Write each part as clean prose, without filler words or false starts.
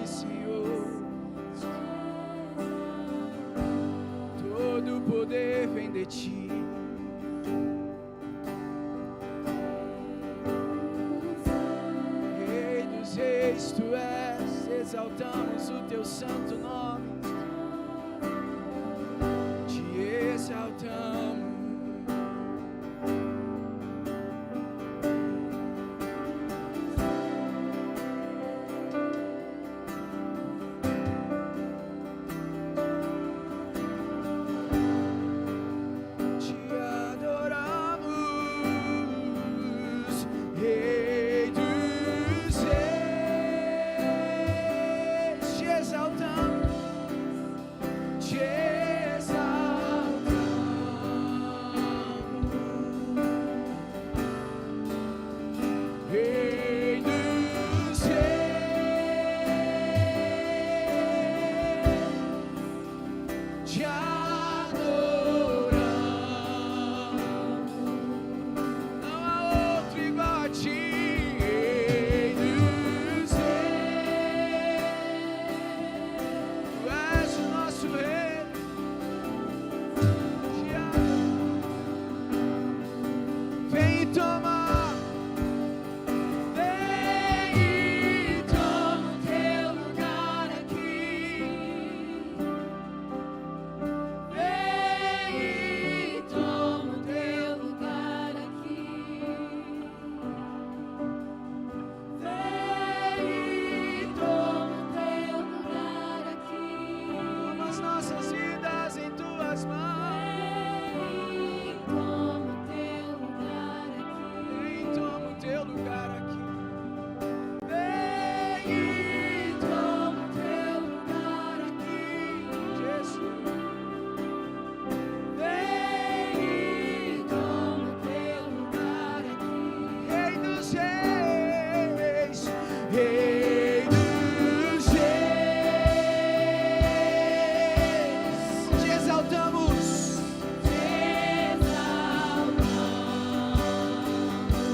Senhor. Todo poder vem de ti. Rei dos reis tu és, exaltamos o teu santo nome. Te exaltamos.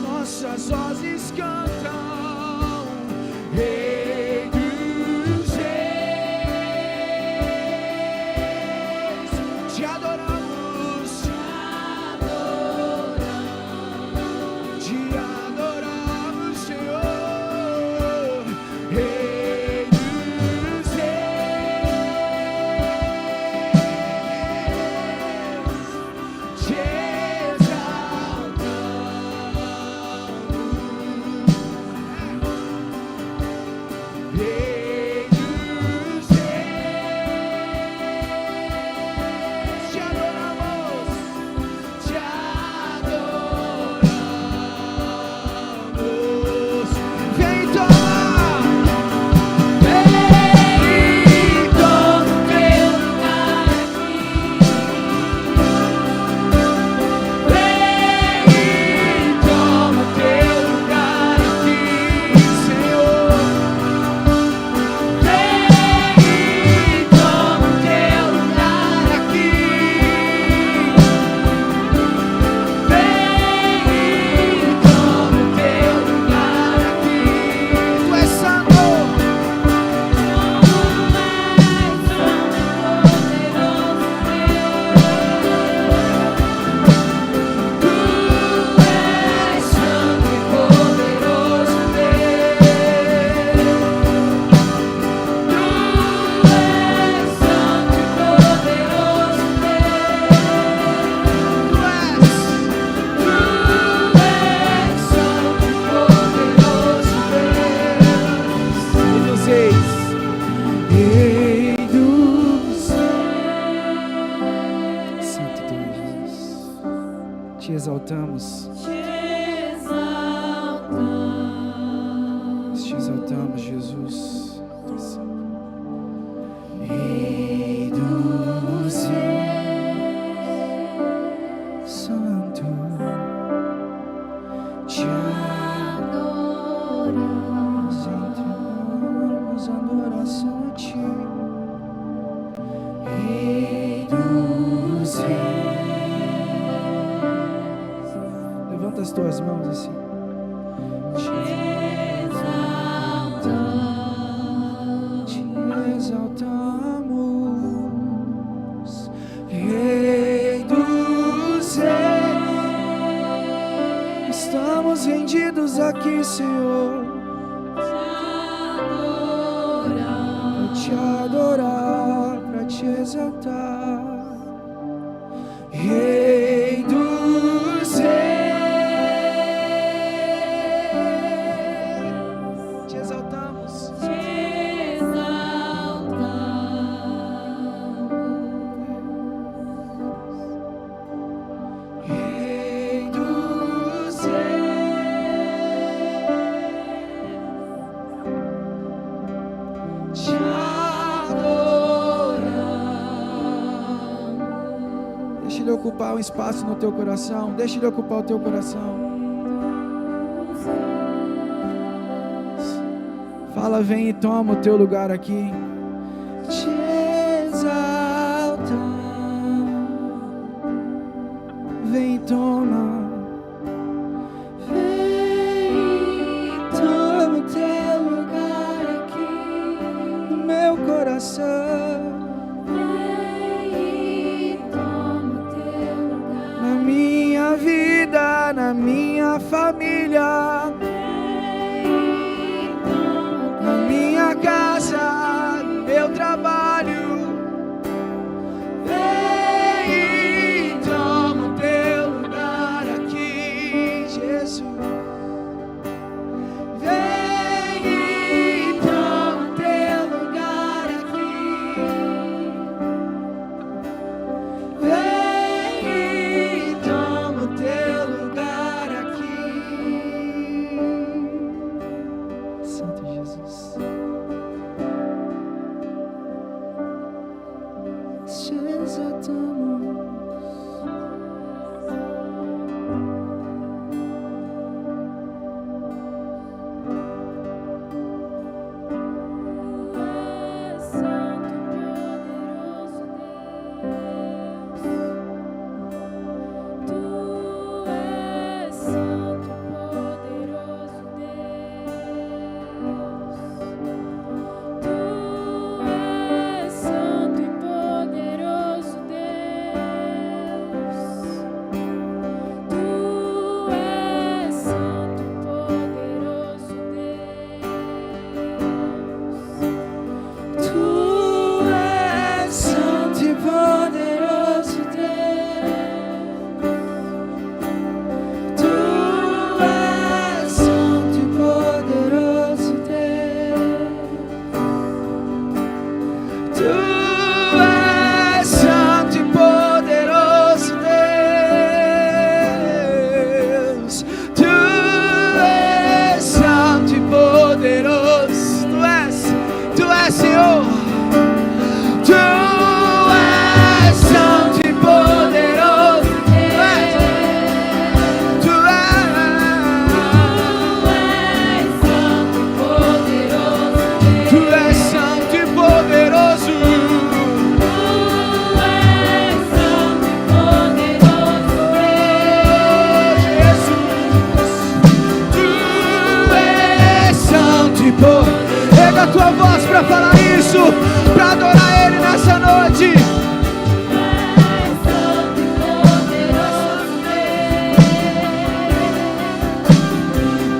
Nossas vozes cantam, Rei dos Reis, te adoramos, Senhor, Rei dos Reis, te exaltamos, te exaltamos, Jesus, Rei dos Reis, Santo, te adoramos, entregamos adoração a ti, Rei dos Reis. Levanta as tuas mãos assim. Te aqui, Senhor, pra te adorar, pra te exaltar, Rei dos reis. Te exaltamos, Rei dos reis. Te adoramos. Deixa Ele ocupar um espaço no teu coração. Deixa Ele ocupar o teu coração. Fala, vem e toma o teu lugar aqui. Te exaltamos. Vem e toma. Vem e toma o teu lugar aqui no meu coração. Na minha vida, na minha família, na minha casa, no meu trabalho. Vem e toma o teu lugar aqui, Jesus. Vem e toma o teu lugar aqui. Vem e toma o teu lugar aqui. Santo Jesus. Te exaltamos. Erga a tua voz para falar isso, para adorar Ele nessa noite.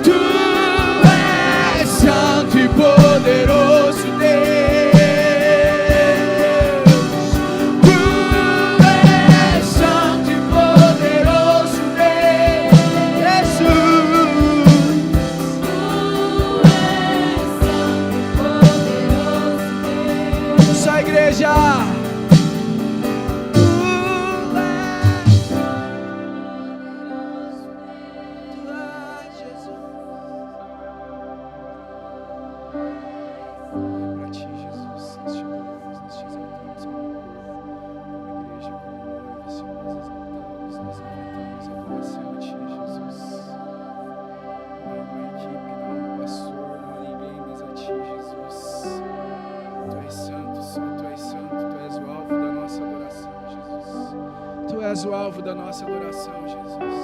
Tu és santo e poderoso Deus. Tu és santo e poderoso Deus. Jesus. Só a igreja. Tu és o alvo da nossa adoração, Jesus.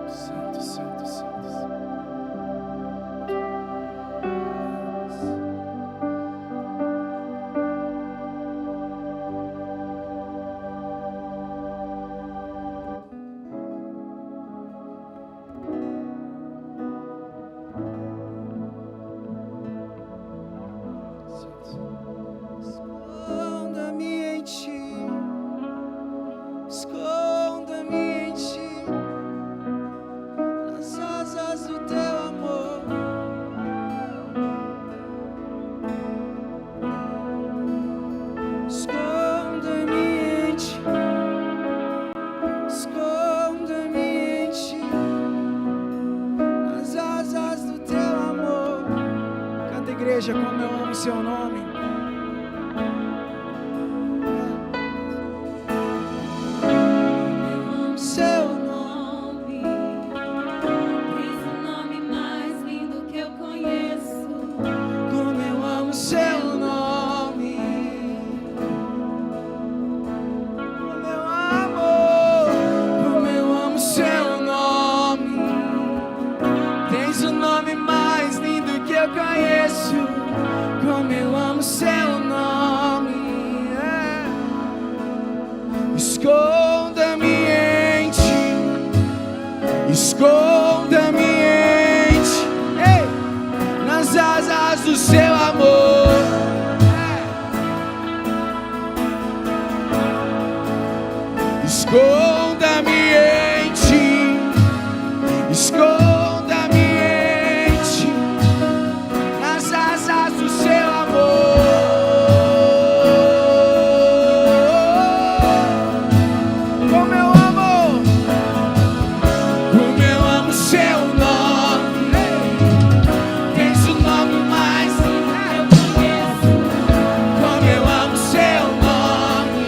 Santo, santo, santo. igreja, como eu amo seu nome. Seu nome, Diz o nome mais lindo que eu conheço. como eu amo seu nome. Como eu amo seu nome. Tens o nome mais lindo que eu conheço. Como eu amo seu nome. Esconda-me em ti. Esconda-me em ti. Ei! Nas asas do seu amor. Esconda-me em ti. Esconda-me em ti. Nas asas do seu amor. Como eu amo. Como eu amo seu nome. Tens o nome mais lindo que eu conheço. Como eu amo seu nome.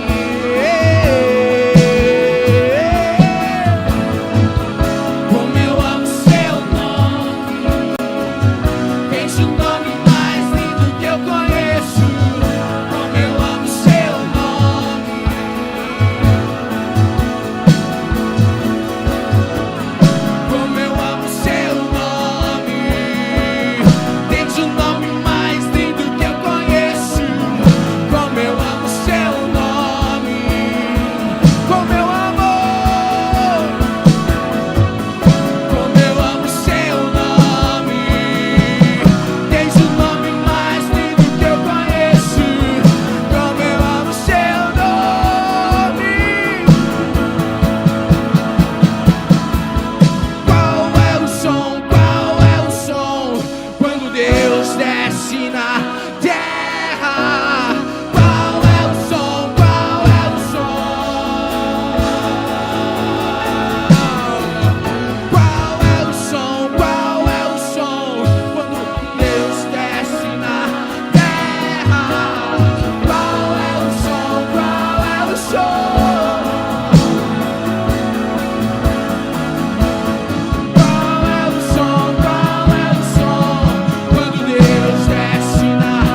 Como eu amo seu nome. Tens o nome mais lindo que eu conheço. Como eu amo seu nome. Como eu amo seu nome. Tens o nome mais lindo que eu conheço. Como eu amo seu nome. Como eu amo. Como eu amo seu nome. Tens o nome mais lindo que eu conheço. Como eu amo seu nome. Qual é o som? Qual é o som? Quando Deus desce na terra. Qual é o som? Qual é o som? Qual é o som? Qual é o som? Quando Deus desce na terra. Qual é o som? Qual é o som? Qual é o som? Qual é o som? Quando Deus desce na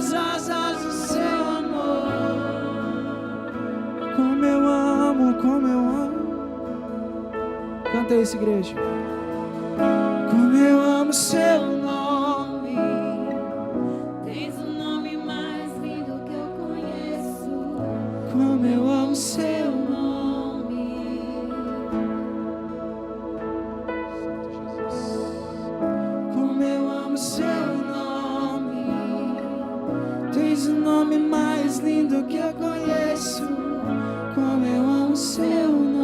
as asas do seu amor. Como eu amo, como eu amo. Canta isso, igreja. Como eu amo seu nome. Tens o nome mais lindo que eu conheço. Como eu amo seu nome. Como eu amo seu nome. Tens o nome mais lindo que eu conheço. Como eu amo seu nome.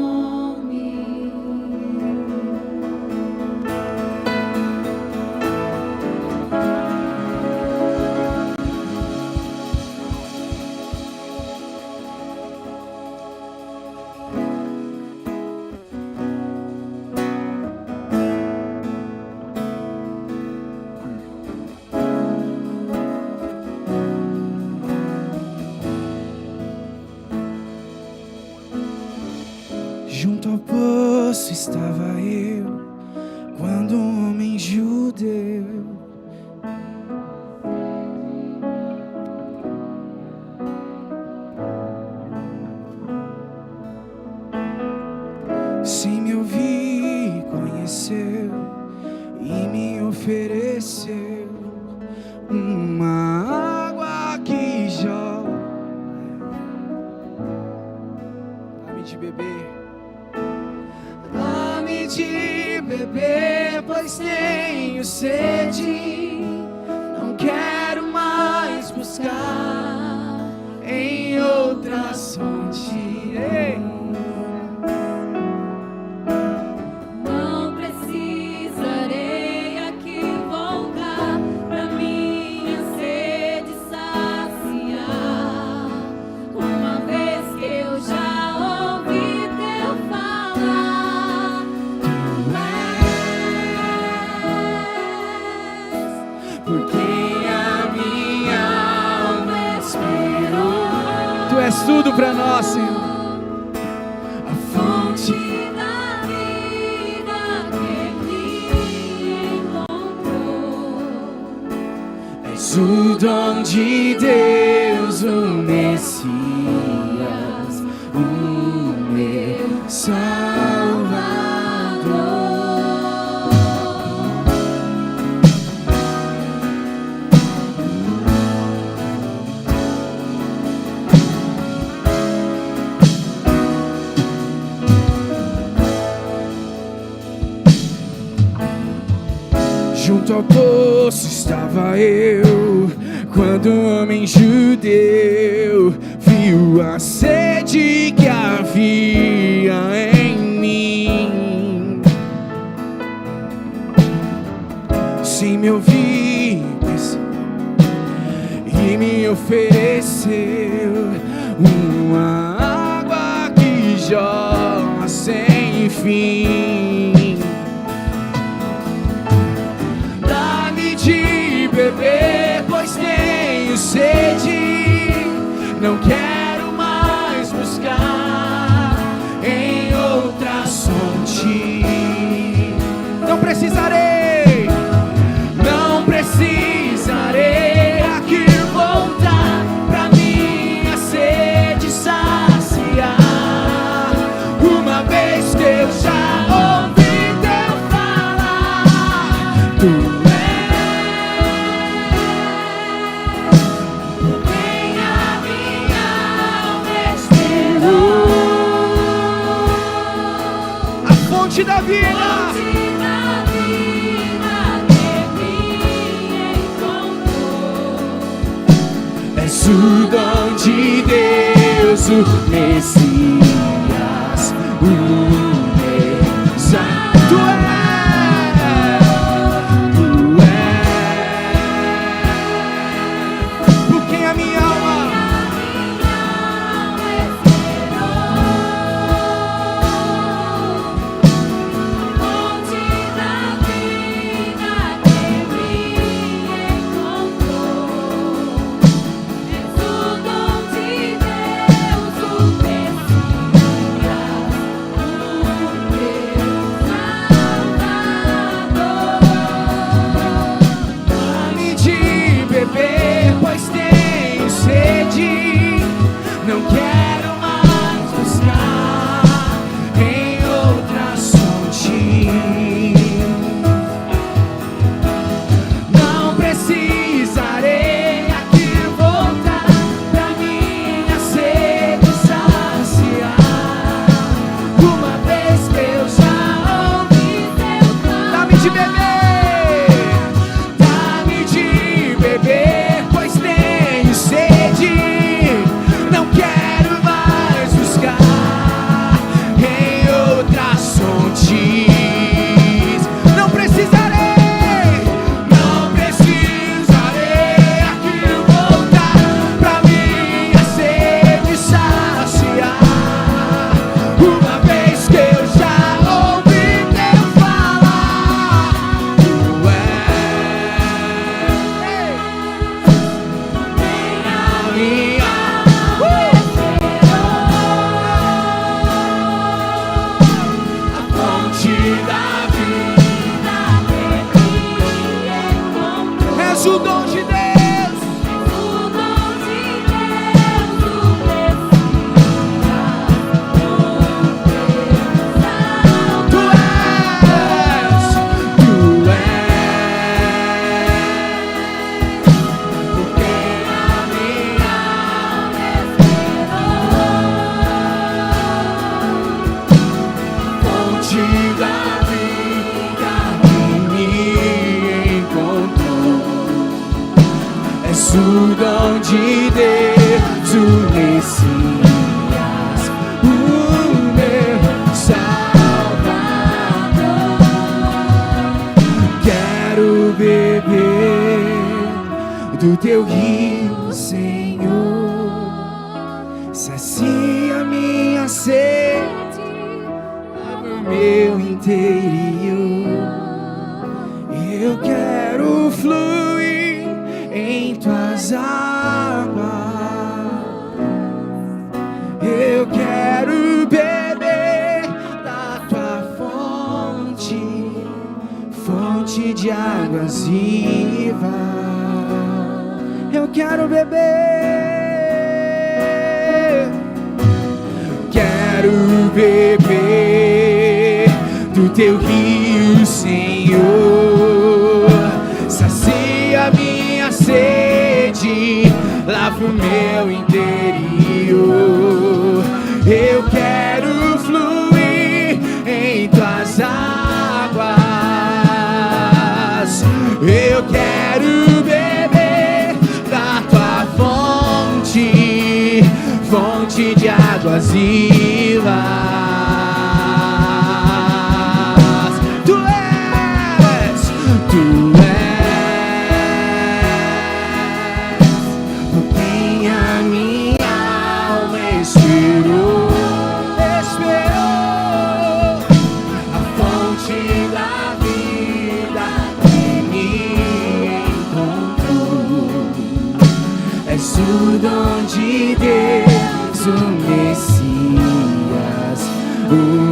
Junto ao poço estava eu, quando um homem judeu sem me ouvir conheceu e me ofereceu uma água que jorra. Dá-me de beber. Dá-me de beber, pois tenho sede. Não quero mais buscar em outra fonte. Não precisarei aqui voltar pra minha sede saciar. Uma vez que eu já ouvi teu falar, Por quem a minha alma esperou. Tu és tudo pra nós, Senhor. A fonte da vida que me encontrou. és o dom de Deus, o Messias, o meu Salvador. Junto ao poço estava eu, quando um homem judeu viu a sede que havia em mim. Sem me ouvir e me ofereceu uma água que jorra sem fim. De beber, pois tenho sede. Não quero mais buscar em outra fonte. Não precisarei, não precisarei aqui voltar pra minha sede saciar. Uma vez que eu já ouvi teu falar, tu da vida, que me encontrou. és o dom de Deus, o Messias, o meu Salvador. Tu és por quem a minha alma teu rio, Senhor, sacia minha sede, lava o meu interior. Eu quero fluir em tuas águas, eu quero beber da tua fonte, fonte de águas vivas. Eu quero beber, quero beber do teu rio, Senhor, sacia minha sede, lava o meu interior. Eu quero fluir em tuas águas, eu quero beber da tua fonte, fonte de águas vivas. Tu és por quem a minha alma esperou, a fonte da vida que me encontrou. És o dom de Deus, o Messias, o meu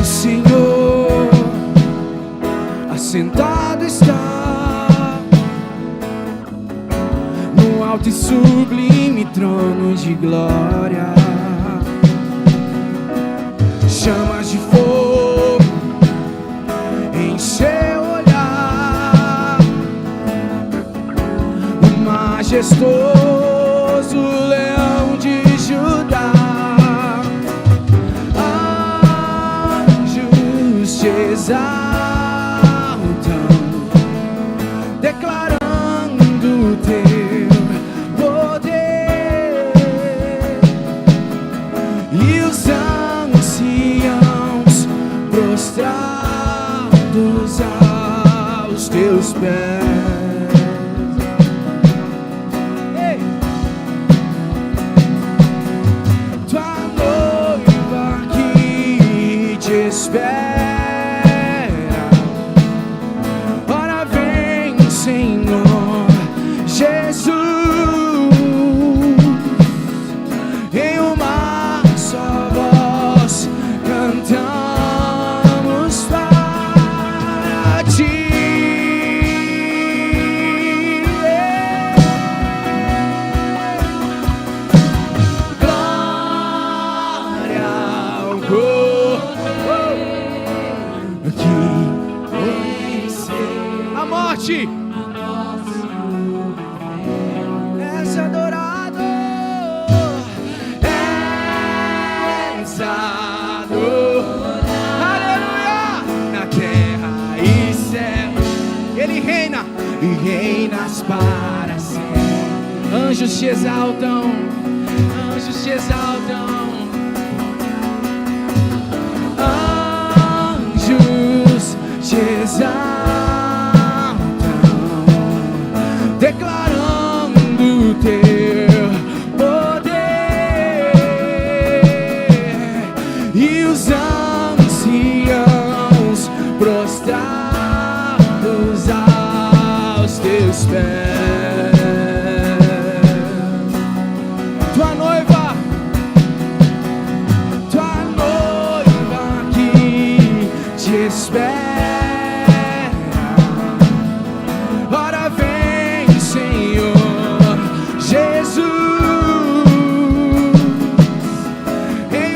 Senhor, assentado está no alto e sublime trono de glória. Chamas de fogo em seu olhar, o majestoso leão de Judá. Te exaltam, declarando o teu poder, e os anciãos prostrados aos teus pés. Ei! Tua noiva que te espera, Senhor Jesus, em uma só voz cantamos para ti. Glória ao Cordeiro que venceu a morte. És adorado, és adorado, aleluia, na terra e céu. Ele reina e reinas para sempre. Anjos te exaltam, anjos te exaltam, anjos te exaltam, declarando o teu poder, e os anciãos prostrados aos teus pés. Tua noiva que te espera, ora vem, Senhor Jesus, em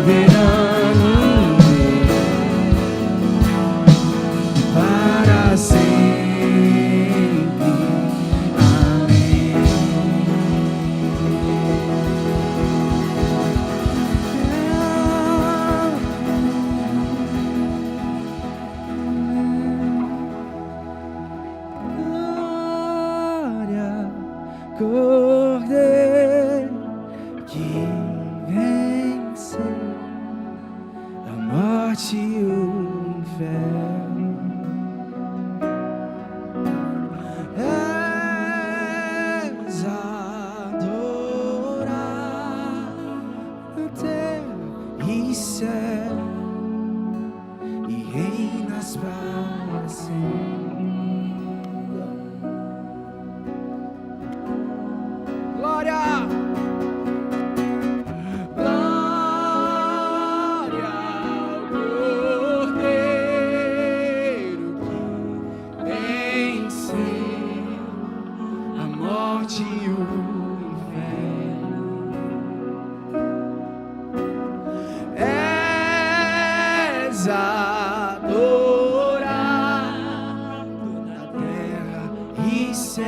soberano para sempre. Amém. Glória, Cordeiro que venceu a morte e o inferno. És adorado terra e céu e reinas para sempre. Glória! Glória ao Cordeiro que venceu a morte e o inferno. És adorado na terra e céu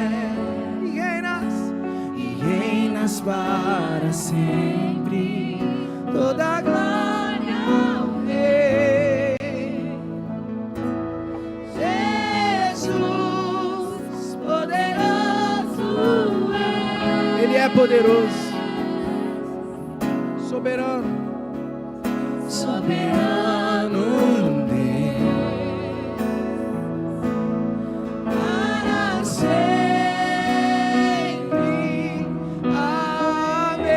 e reinas para sempre. Toda a glória ao Rei Jesus, poderoso é. Ele é poderoso, soberano, soberano Deus, para sempre. Amém.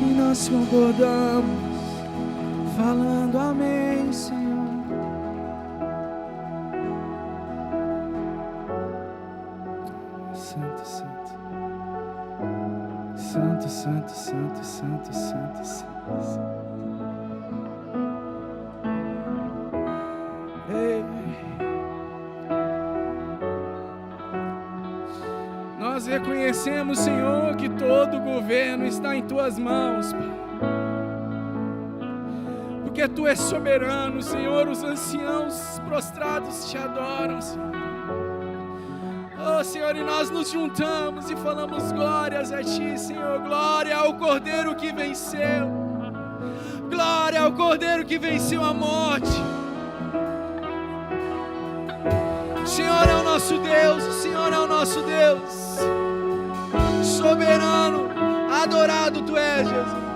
E nós concordamos, falando amém, Senhor. Santo, santo. Santo, santo, santo, santo, santo, santo. Ei. Nós reconhecemos, Senhor, que todo o governo está em Tuas mãos, Pai. Porque Tu és soberano, Senhor. Os anciãos prostrados Te adoram, Senhor. Oh, Senhor, e nós nos juntamos e falamos glórias a Ti, Senhor. Glória ao Cordeiro que venceu. Glória ao Cordeiro que venceu a morte. O Senhor é o nosso Deus, o Senhor é o nosso Deus. Soberano, adorado Tu és, Jesus.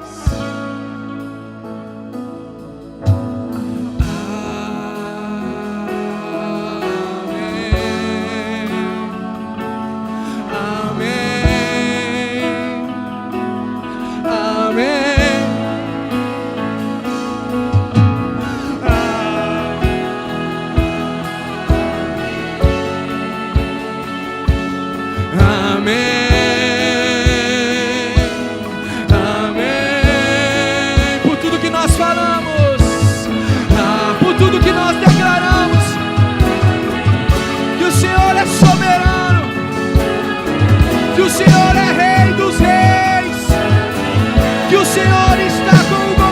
Que o Senhor é Rei dos Reis, que o Senhor está com o governo.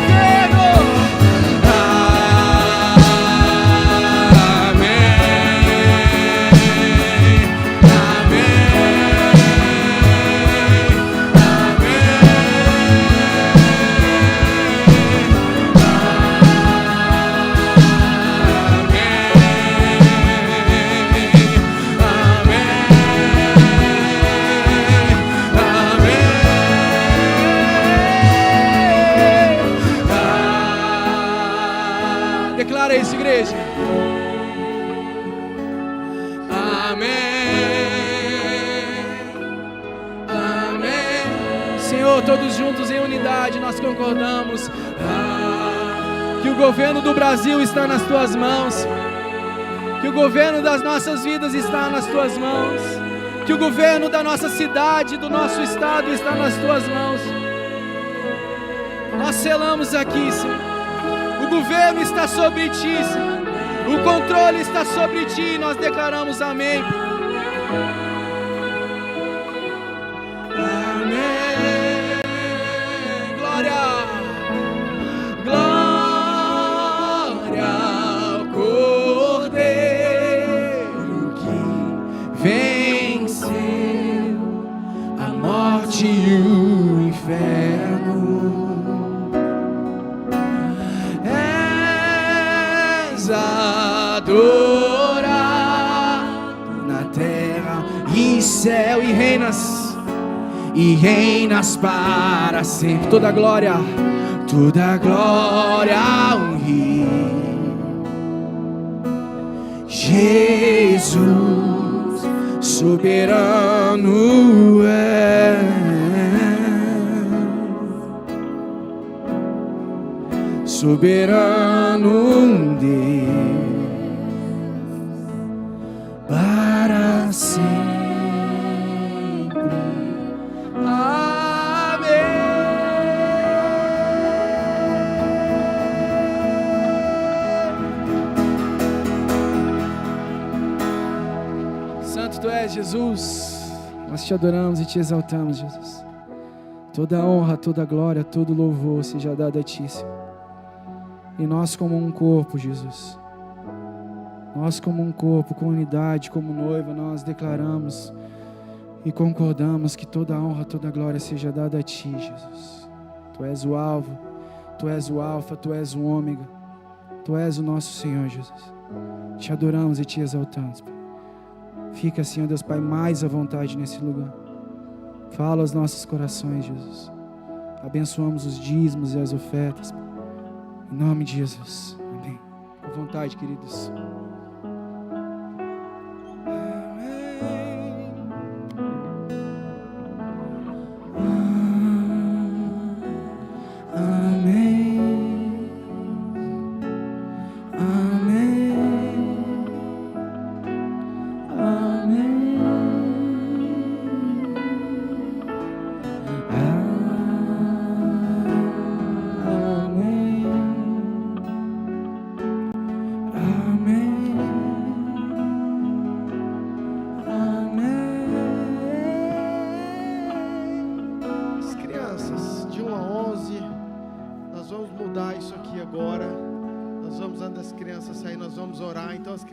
Declara isso, igreja. Amém. Amém. Senhor, todos juntos em unidade nós concordamos que o governo do Brasil está nas Tuas mãos, que o governo das nossas vidas está nas Tuas mãos, que o governo da nossa cidade, do nosso estado está nas Tuas mãos. Nós selamos aqui, Senhor. O governo está sobre Ti, Senhor. O controle está sobre Ti. Nós declaramos amém. morte e o inferno. És adorado na terra e céu, e reinas para sempre. Toda glória a um rei. Jesus soberano é, soberano Deus para sempre. Santo Tu és, Jesus. Nós te adoramos e te exaltamos, Jesus. Toda honra, toda glória, todo louvor seja dado a Ti, Senhor. E nós como um corpo, Jesus, nós como um corpo, com unidade, como noiva, nós declaramos e concordamos que toda honra, toda glória seja dada a Ti, Jesus. Tu és o alvo, Tu és o alfa, Tu és o ômega, Tu és o nosso Senhor, Jesus. Te adoramos e te exaltamos, Pai. Fica, Senhor Deus Pai, mais à vontade nesse lugar. Fala aos nossos corações, Jesus. Abençoamos os dízimos e as ofertas, Pai. Em nome de Jesus. Amém. À vontade, queridos.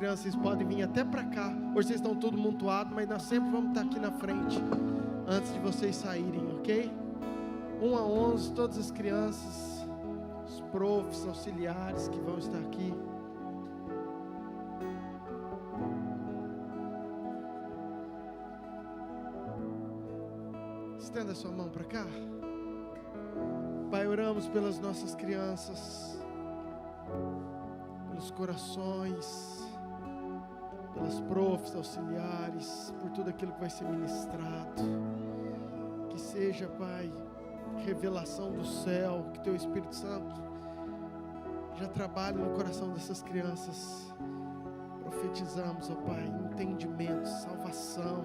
Vocês podem vir até para cá. Hoje vocês estão todos montuados, mas nós sempre vamos estar aqui na frente antes de vocês saírem, ok? 1 a 11, todas as crianças, os profs, auxiliares que vão estar aqui. Estenda a sua mão para cá. Pai, oramos pelas nossas crianças, pelos corações, pelas profs, auxiliares, por tudo aquilo que vai ser ministrado. Que seja, Pai, revelação do céu, que Teu Espírito Santo já trabalhe no coração dessas crianças. Profetizamos, ó Pai, entendimento, salvação,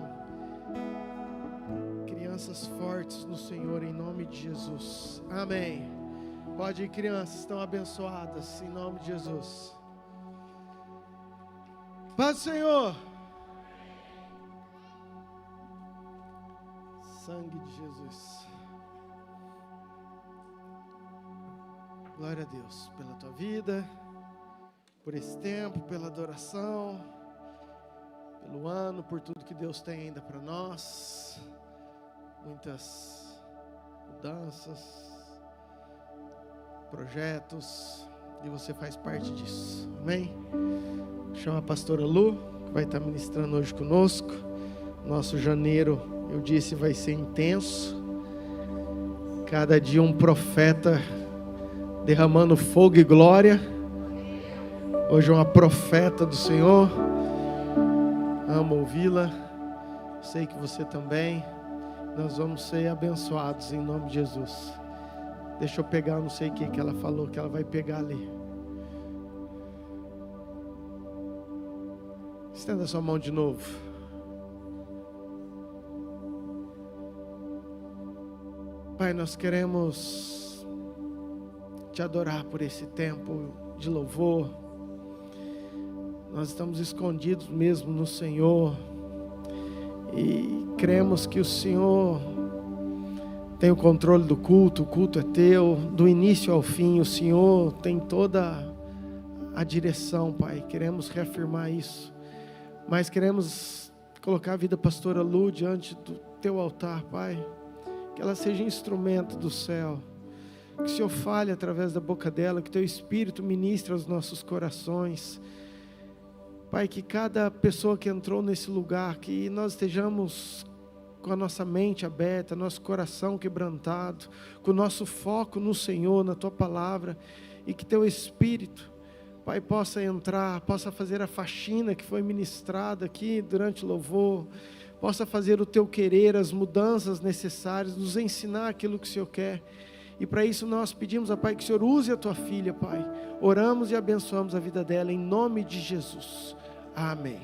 crianças fortes no Senhor, em nome de Jesus. Amém. Pode ir, crianças, estão abençoadas, em nome de Jesus. Paz do Senhor. Sangue de Jesus. Glória a Deus pela tua vida, por esse tempo, pela adoração, pelo ano, por tudo que Deus tem ainda para nós. Muitas mudanças, projetos, e você faz parte disso. Amém? Chama a pastora Lu, que vai estar ministrando hoje conosco. Nosso janeiro, eu disse, vai ser intenso. Cada dia um profeta derramando fogo e glória. Hoje é uma profeta do Senhor. Amo ouvi-la. Sei que você também. Nós vamos ser abençoados em nome de Jesus. Deixa eu pegar, não sei o que ela falou, que ela vai pegar ali. Estenda sua mão de novo. Pai, nós queremos Te adorar por esse tempo de louvor. Nós estamos escondidos mesmo no Senhor e cremos que o Senhor tem o controle do culto. O culto é Teu, do início ao fim. O Senhor tem toda a direção, Pai. Queremos reafirmar isso. Mas queremos colocar a vida da pastora Lu diante do Teu altar, Pai. que ela seja instrumento do céu. Que o Senhor fale através da boca dela, que Teu Espírito ministre aos nossos corações. Pai, que cada pessoa que entrou nesse lugar, que nós estejamos com a nossa mente aberta, nosso coração quebrantado, com o nosso foco no Senhor, na Tua palavra, e que Teu Espírito, Pai, possa entrar, possa fazer a faxina que foi ministrada aqui durante o louvor, possa fazer o Teu querer, as mudanças necessárias, nos ensinar aquilo que o Senhor quer. E para isso nós pedimos, Pai, que o Senhor use a Tua filha, Pai. Oramos e abençoamos a vida dela, em nome de Jesus. Amém.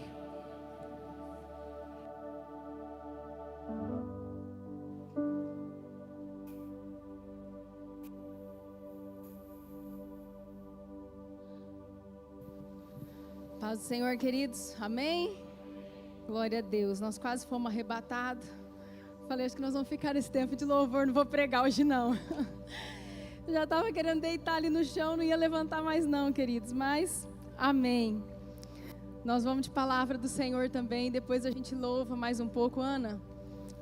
Paz do Senhor, queridos. Amém? Glória a Deus. Nós quase fomos arrebatados. Falei, acho que nós vamos ficar nesse tempo de louvor, não vou pregar hoje não. Já estava querendo deitar ali no chão, não ia levantar mais não, queridos. Mas, amém. Nós vamos de palavra do Senhor também, depois a gente louva mais um pouco. Ana,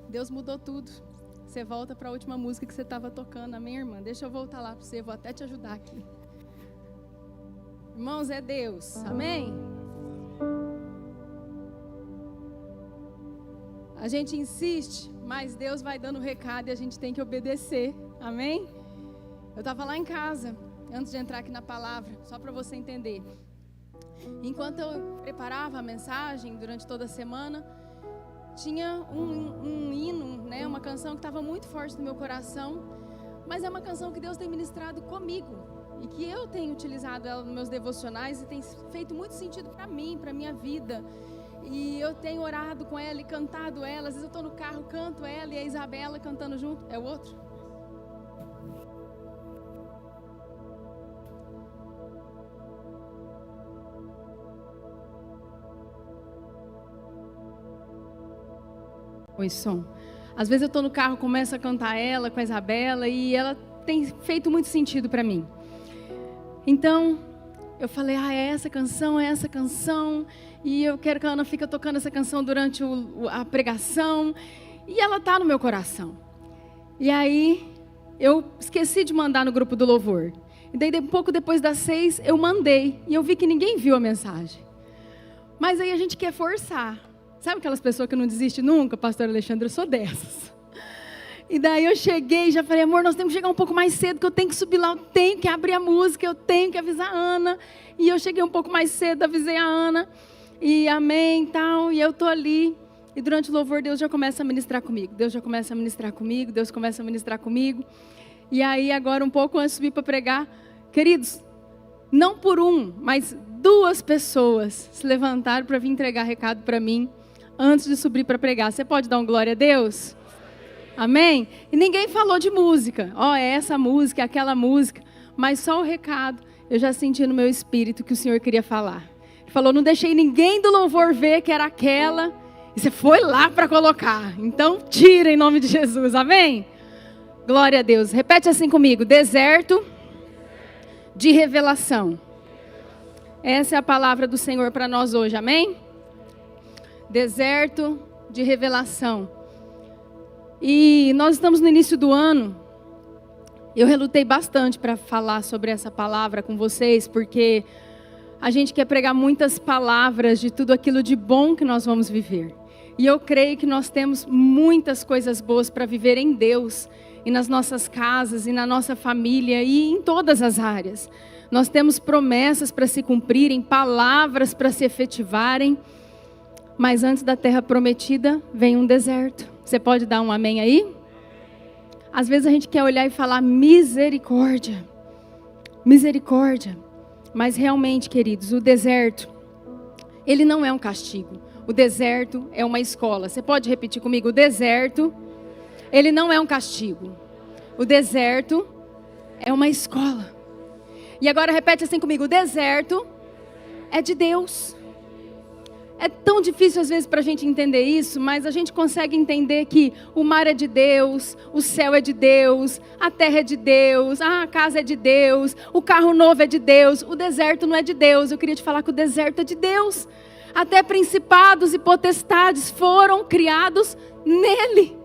Deus mudou tudo. Você volta para a última música que você estava tocando, amém, irmã? Deixa eu voltar lá para você, vou até te ajudar aqui. Irmãos, é Deus, amém? A gente insiste, mas Deus vai dando o recado e a gente tem que obedecer, amém? Eu estava lá em casa, antes de entrar aqui na palavra, só para você entender. Enquanto eu preparava a mensagem durante toda a semana, tinha um hino, né, uma canção que estava muito forte no meu coração, mas é uma canção que Deus tem ministrado comigo e que eu tenho utilizado ela nos meus devocionais e tem feito muito sentido para mim, para a minha vida. E eu tenho orado com ela e cantado ela. Às vezes eu estou no carro, canto ela e a Isabela cantando junto. É o outro? Oi, som. Às vezes eu estou no carro, começo a cantar ela com a Isabela e ela tem feito muito sentido para mim. Então, eu falei, é essa canção, e eu quero que a Ana fique tocando essa canção durante a pregação, e ela está no meu coração. E aí, eu esqueci de mandar no grupo do louvor. E daí, pouco depois das 6, eu mandei, e eu vi que ninguém viu a mensagem. Mas aí a gente quer forçar. Sabe aquelas pessoas que não desistem nunca? Pastor Alexandre, eu sou dessas. E daí eu cheguei e já falei, amor, nós temos que chegar um pouco mais cedo, que eu tenho que subir lá, eu tenho que abrir a música, eu tenho que avisar a Ana. E eu cheguei um pouco mais cedo, avisei a Ana, e amém e tal, e eu tô ali. E durante o louvor, Deus já começa a ministrar comigo. Deus começa a ministrar comigo. E aí agora um pouco antes de subir para pregar, queridos, não por mas 2 pessoas se levantaram para vir entregar recado para mim, antes de subir para pregar. Você pode dar um glória a Deus? Amém? E ninguém falou de música. É essa música, é aquela música. Mas só o recado, eu já senti no meu espírito que o Senhor queria falar. Ele falou, não deixei ninguém do louvor ver que era aquela. E você foi lá para colocar. Então, tira em nome de Jesus. Amém? Glória a Deus. Repete assim comigo. Deserto de revelação. Essa é a palavra do Senhor para nós hoje. Amém? Deserto de revelação. E nós estamos no início do ano. Eu relutei bastante para falar sobre essa palavra com vocês, porque a gente quer pregar muitas palavras de tudo aquilo de bom que nós vamos viver. E eu creio que nós temos muitas coisas boas para viver em Deus, e nas nossas casas, e na nossa família, e em todas as áreas. Nós temos promessas para se cumprirem, palavras para se efetivarem. Mas antes da terra prometida, vem um deserto. Você pode dar um amém aí? Às vezes a gente quer olhar e falar misericórdia. Misericórdia. Mas realmente, queridos, o deserto, ele não é um castigo. O deserto é uma escola. Você pode repetir comigo? O deserto, ele não é um castigo. O deserto é uma escola. E agora repete assim comigo. O deserto é de Deus. É tão difícil às vezes para a gente entender isso, mas a gente consegue entender que o mar é de Deus, o céu é de Deus, a terra é de Deus, a casa é de Deus, o carro novo é de Deus, o deserto não é de Deus. Eu queria te falar que o deserto é de Deus. Até principados e potestades foram criados nele.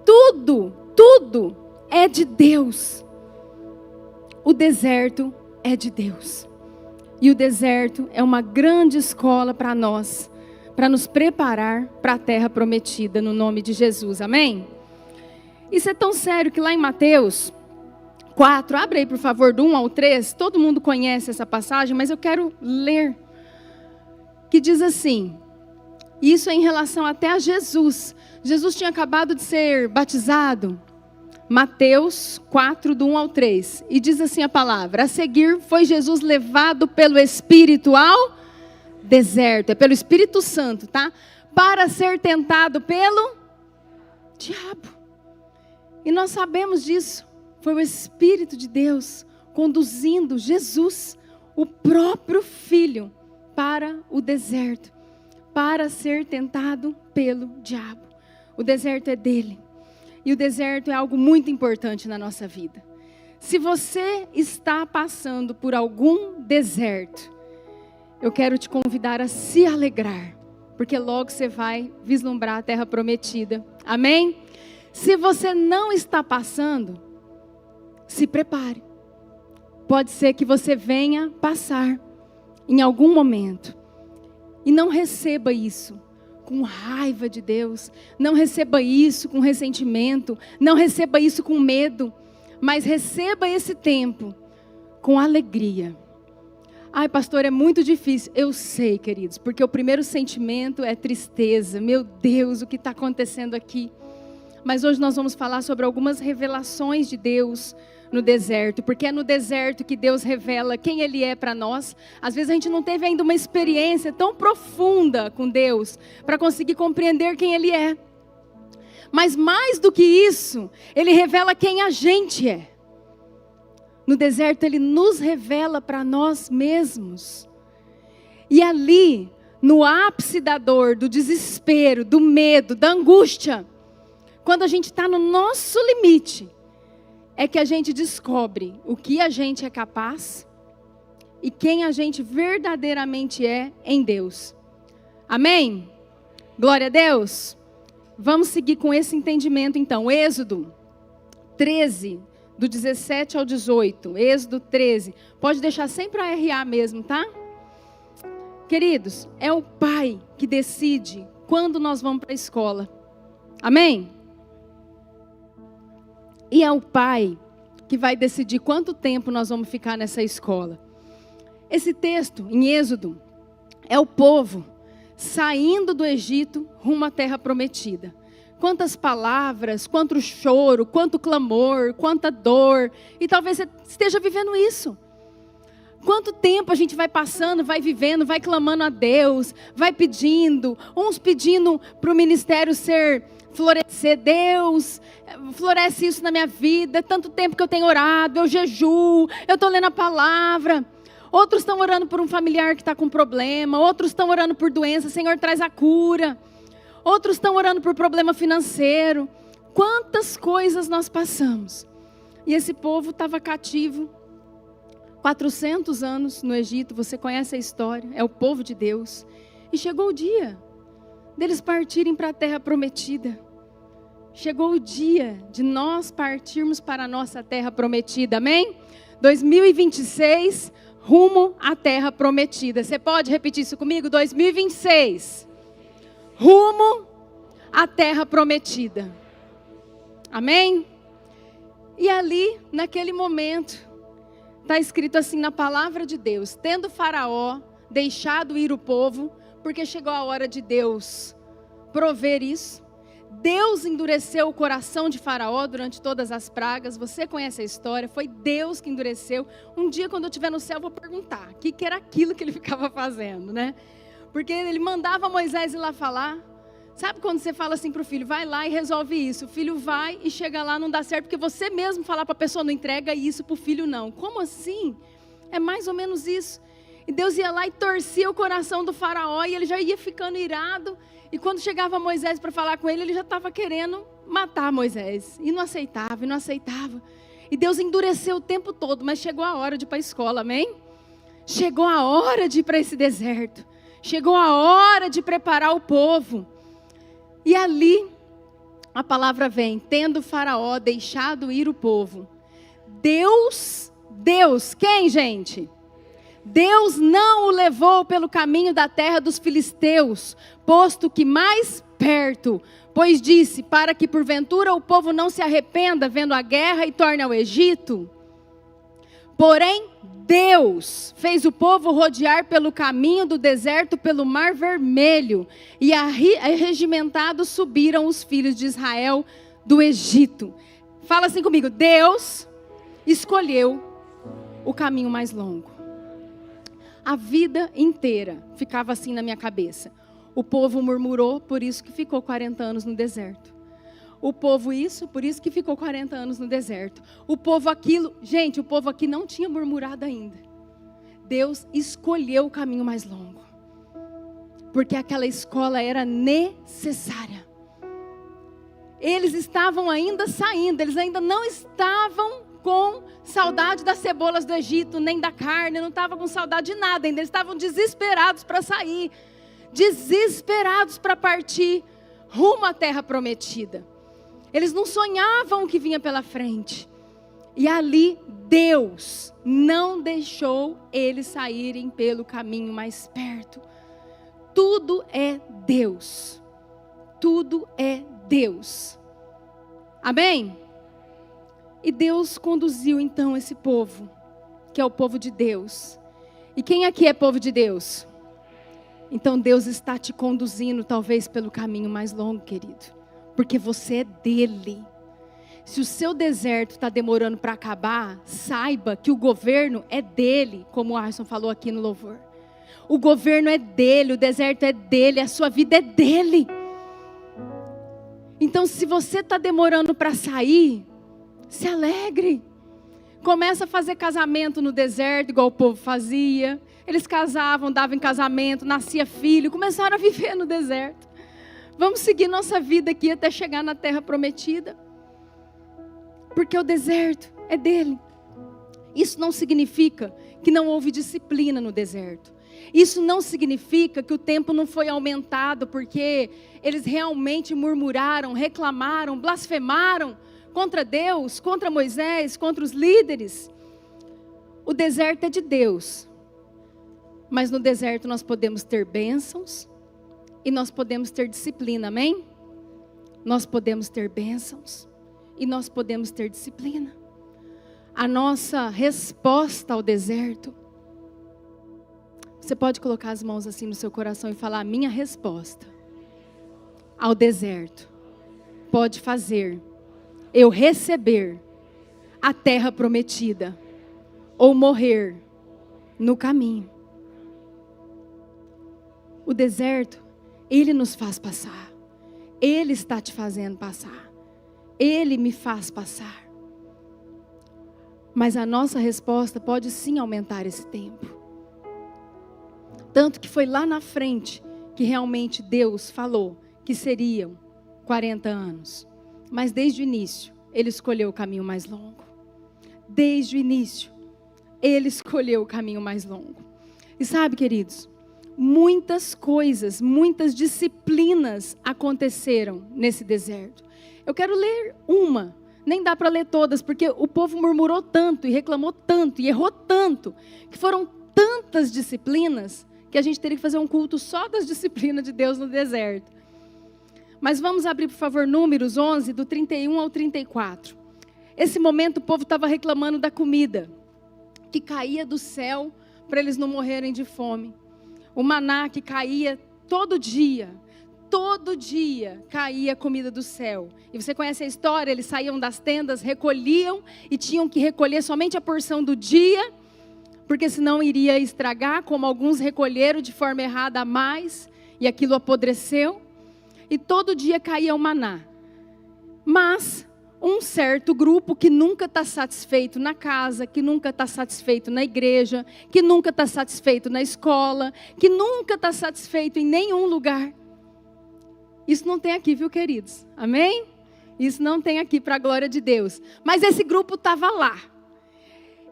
Tudo tudo é de Deus. O deserto é de Deus. E o deserto é uma grande escola para nós, para nos preparar para a terra prometida, no nome de Jesus, amém? Isso é tão sério que lá em Mateus 4, abre aí por favor do 1 ao 3, todo mundo conhece essa passagem, mas eu quero ler, que diz assim, isso é em relação até a Jesus. Jesus tinha acabado de ser batizado, Mateus 4, do 1 ao 3, e diz assim a palavra, a seguir foi Jesus levado pelo Espírito ao deserto, é pelo Espírito Santo, tá? Para ser tentado pelo diabo. E nós sabemos disso, foi o Espírito de Deus conduzindo Jesus, o próprio Filho, para o deserto, para ser tentado pelo diabo. O deserto é dele. E o deserto é algo muito importante na nossa vida. Se você está passando por algum deserto, eu quero te convidar a se alegrar, porque logo você vai vislumbrar a terra prometida. Amém? Se você não está passando, se prepare. Pode ser que você venha passar em algum momento. E não receba isso com raiva de Deus. Não receba isso com ressentimento. Não receba isso com medo. Mas receba esse tempo com alegria. Ai, pastor, é muito difícil. Eu sei, queridos, porque o primeiro sentimento é tristeza. Meu Deus, o que está acontecendo aqui? Mas hoje nós vamos falar sobre algumas revelações de Deus no deserto, porque é no deserto que Deus revela quem Ele é para nós. Às vezes a gente não teve ainda uma experiência tão profunda com Deus, para conseguir compreender quem Ele é. Mas mais do que isso, Ele revela quem a gente é. No deserto Ele nos revela para nós mesmos. E ali, no ápice da dor, do desespero, do medo, da angústia, quando a gente está no nosso limite, é que a gente descobre o que a gente é capaz e quem a gente verdadeiramente é em Deus. Amém? Glória a Deus. Vamos seguir com esse entendimento então. Êxodo 13, do 17 ao 18. Êxodo 13. Pode deixar sempre a RA mesmo, tá? Queridos, é o pai que decide quando nós vamos para a escola. Amém? E é o pai que vai decidir quanto tempo nós vamos ficar nessa escola. Esse texto, em Êxodo, é o povo saindo do Egito rumo à terra prometida. Quantas palavras, quanto choro, quanto clamor, quanta dor. E talvez você esteja vivendo isso. Quanto tempo a gente vai passando, vai vivendo, vai clamando a Deus, vai pedindo. Uns pedindo para o ministério florescer. Deus, floresce isso na minha vida. É tanto tempo que eu tenho orado, eu jejuo, eu estou lendo a palavra. Outros estão orando por um familiar que está com problema. Outros estão orando por doença. Senhor, traz a cura. Outros estão orando por problema financeiro. Quantas coisas nós passamos. E esse povo estava cativo 400 anos no Egito. Você conhece a história. É o povo de Deus. E chegou o dia deles partirem para a terra prometida. Chegou o dia de nós partirmos para a nossa terra prometida. Amém? 2026, rumo à terra prometida. Você pode repetir isso comigo? 2026, rumo à terra prometida. Amém? E ali, naquele momento, está escrito assim na palavra de Deus: tendo Faraó deixado ir o povo, porque chegou a hora de Deus prover isso. Deus endureceu o coração de Faraó durante todas as pragas. Você conhece a história, foi Deus que endureceu. Um dia quando eu estiver no céu eu vou perguntar o que era aquilo que ele ficava fazendo, né? Porque ele mandava Moisés ir lá falar. Sabe quando você fala assim para o filho, vai lá e resolve isso. O filho vai e chega lá, não dá certo, porque você mesmo falar para a pessoa, não entrega isso para o filho não. Como assim? É mais ou menos isso. E Deus ia lá e torcia o coração do Faraó e ele já ia ficando irado. E quando chegava Moisés para falar com ele já estava querendo matar Moisés. E não aceitava, e não aceitava. E Deus endureceu o tempo todo, mas chegou a hora de ir para a escola, amém? Chegou a hora de ir para esse deserto. Chegou a hora de preparar o povo. E ali, a palavra vem, tendo Faraó deixado ir o povo. Deus, quem, gente? Deus não o levou pelo caminho da terra dos filisteus, posto que mais perto, pois disse, para que porventura o povo não se arrependa vendo a guerra e torne ao Egito. Porém, Deus fez o povo rodear pelo caminho do deserto pelo Mar Vermelho, e arregimentados subiram os filhos de Israel do Egito. Fala assim comigo, Deus escolheu o caminho mais longo. A vida inteira ficava assim na minha cabeça. O povo murmurou, por isso que ficou 40 anos no deserto. O povo isso, por isso que ficou 40 anos no deserto. O povo aquilo, gente, o povo aqui não tinha murmurado ainda. Deus escolheu o caminho mais longo. Porque aquela escola era necessária. Eles estavam ainda saindo, eles ainda não estavam com saudade das cebolas do Egito, nem da carne, não estavam com saudade de nada ainda. Eles estavam desesperados para sair, desesperados para partir rumo à terra prometida. Eles não sonhavam o que vinha pela frente. E ali Deus não deixou eles saírem pelo caminho mais perto. Tudo é Deus. Tudo é Deus. Amém? E Deus conduziu então esse povo, que é o povo de Deus. E quem aqui é povo de Deus? Então Deus está te conduzindo talvez pelo caminho mais longo, querido. Porque você é dele. Se o seu deserto está demorando para acabar, saiba que o governo é dele, como o Arson falou aqui no louvor. O governo é dele, o deserto é dele, a sua vida é dele. Então se você está demorando para sair, se alegre. Começa a fazer casamento no deserto, igual o povo fazia. Eles casavam, davam em casamento, nascia filho, começaram a viver no deserto. Vamos seguir nossa vida aqui até chegar na terra prometida. Porque o deserto é dele. Isso não significa que não houve disciplina no deserto. Isso não significa que o tempo não foi aumentado porque eles realmente murmuraram, reclamaram, blasfemaram contra Deus, contra Moisés, contra os líderes. O deserto é de Deus. Mas no deserto nós podemos ter bênçãos e nós podemos ter disciplina, amém? Nós podemos ter bênçãos e nós podemos ter disciplina. A nossa resposta ao deserto, você pode colocar as mãos assim no seu coração e falar, a minha resposta ao deserto pode fazer eu receber a terra prometida ou morrer no caminho. O deserto, ele nos faz passar. Ele está te fazendo passar. Ele me faz passar. Mas a nossa resposta pode sim aumentar esse tempo. Tanto que foi lá na frente que realmente Deus falou que seriam 40 anos. Mas desde o início, Ele escolheu o caminho mais longo. Desde o início, Ele escolheu o caminho mais longo. E sabe, queridos, muitas coisas, muitas disciplinas aconteceram nesse deserto. Eu quero ler uma, nem dá para ler todas, porque o povo murmurou tanto, e reclamou tanto, e errou tanto, que foram tantas disciplinas, que a gente teria que fazer um culto só das disciplinas de Deus no deserto. Mas vamos abrir, por favor, Números 11, do 31 ao 34. Esse momento o povo estava reclamando da comida, que caía do céu, para eles não morrerem de fome. O maná que caía todo dia caía comida do céu. E você conhece a história, eles saíam das tendas, recolhiam, e tinham que recolher somente a porção do dia, porque senão iria estragar, como alguns recolheram de forma errada a mais, e aquilo apodreceu. E todo dia caía o maná. Mas um certo grupo que nunca está satisfeito na casa, que nunca está satisfeito na igreja, que nunca está satisfeito na escola, que nunca está satisfeito em nenhum lugar. Isso não tem aqui, viu, queridos? Amém? Isso não tem aqui, para a glória de Deus. Mas esse grupo estava lá.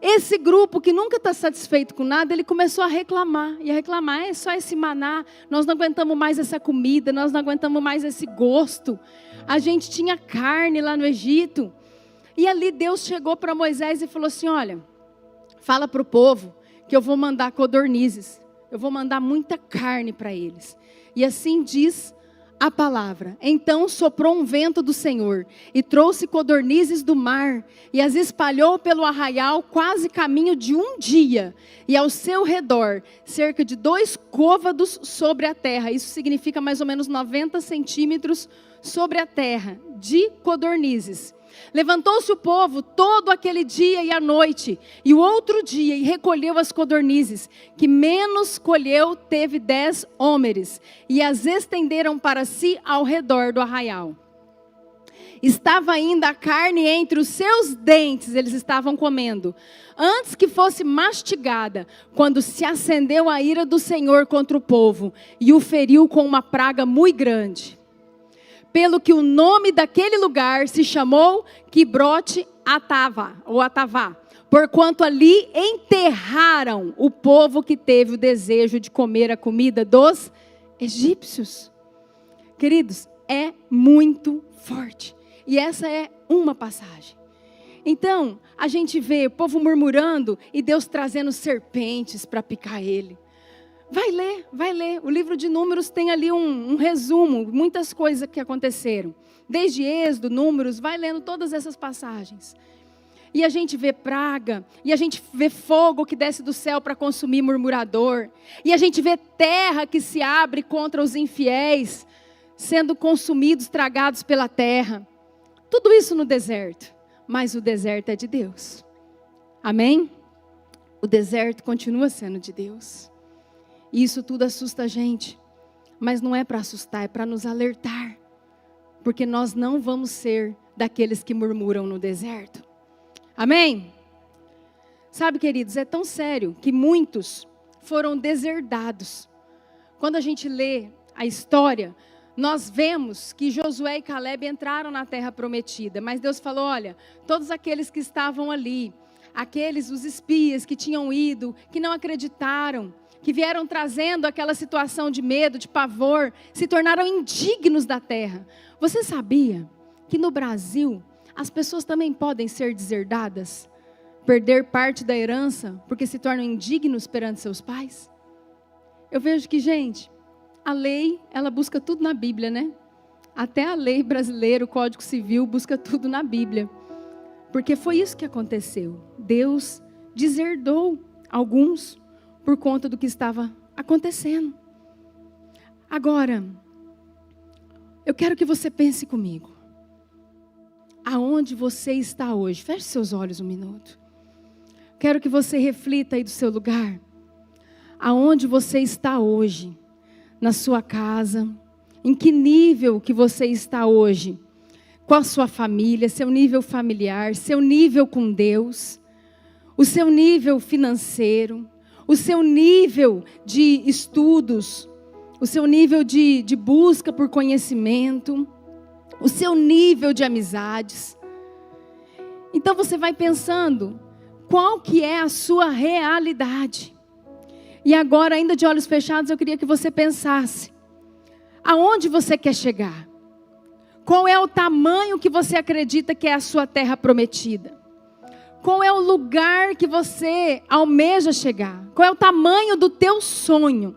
esse grupo que nunca está satisfeito com nada, ele começou a reclamar. E a reclamar, é só esse maná, nós não aguentamos mais essa comida, nós não aguentamos mais esse gosto. A gente tinha carne lá no Egito. E ali Deus chegou para Moisés e falou assim, olha, fala para o povo que eu vou mandar codornizes. Eu vou mandar muita carne para eles. E assim diz a palavra. Então soprou um vento do Senhor e trouxe codornizes do mar e as espalhou pelo arraial quase caminho de um dia. E ao seu redor, cerca de 2 côvados sobre a terra. Isso significa mais ou menos 90 centímetros sobre a terra de codornizes. Levantou-se o povo todo aquele dia e a noite, e o outro dia, e recolheu as codornizes, que menos colheu teve 10 hómeres, e as estenderam para si ao redor do arraial. Estava ainda a carne entre os seus dentes, eles estavam comendo, antes que fosse mastigada, quando se acendeu a ira do Senhor contra o povo, e o feriu com uma praga muito grande. Pelo que o nome daquele lugar se chamou Quibrote Atavá, ou Atavá, porquanto ali enterraram o povo que teve o desejo de comer a comida dos egípcios. Queridos, é muito forte. E essa é uma passagem. Então, a gente vê o povo murmurando e Deus trazendo serpentes para picar ele. Vai ler. O livro de Números tem ali um resumo, muitas coisas que aconteceram. Desde Êxodo, Números, vai lendo todas essas passagens. E a gente vê praga, e a gente vê fogo que desce do céu para consumir murmurador. E a gente vê terra que se abre contra os infiéis, sendo consumidos, tragados pela terra. Tudo isso no deserto, mas o deserto é de Deus. Amém? O deserto continua sendo de Deus. E isso tudo assusta a gente, mas não é para assustar, é para nos alertar, porque nós não vamos ser daqueles que murmuram no deserto. Amém? Sabe, queridos, é tão sério que muitos foram deserdados. Quando a gente lê a história, nós vemos que Josué e Caleb entraram na terra prometida, mas Deus falou, olha, todos aqueles que estavam ali, os espias que tinham ido, que não acreditaram, que vieram trazendo aquela situação de medo, de pavor, se tornaram indignos da terra. Você sabia que no Brasil as pessoas também podem ser deserdadas? Perder parte da herança porque se tornam indignos perante seus pais? Eu vejo que, gente, a lei, ela busca tudo na Bíblia, né? Até a lei brasileira, o Código Civil, busca tudo na Bíblia. Porque foi isso que aconteceu. Deus deserdou alguns por conta do que estava acontecendo. Agora, eu quero que você pense comigo. Aonde você está hoje? Feche seus olhos um minuto. Quero que você reflita aí do seu lugar. Aonde você está hoje? Na sua casa? Em que nível que você está hoje? Com a sua família, seu nível familiar, seu nível com Deus, o seu nível financeiro, o seu nível de estudos, o seu nível de busca por conhecimento, o seu nível de amizades. Então você vai pensando, qual que é a sua realidade? E agora, ainda de olhos fechados, eu queria que você pensasse, aonde você quer chegar? Qual é o tamanho que você acredita que é a sua terra prometida? Qual é o lugar que você almeja chegar? Qual é o tamanho do teu sonho?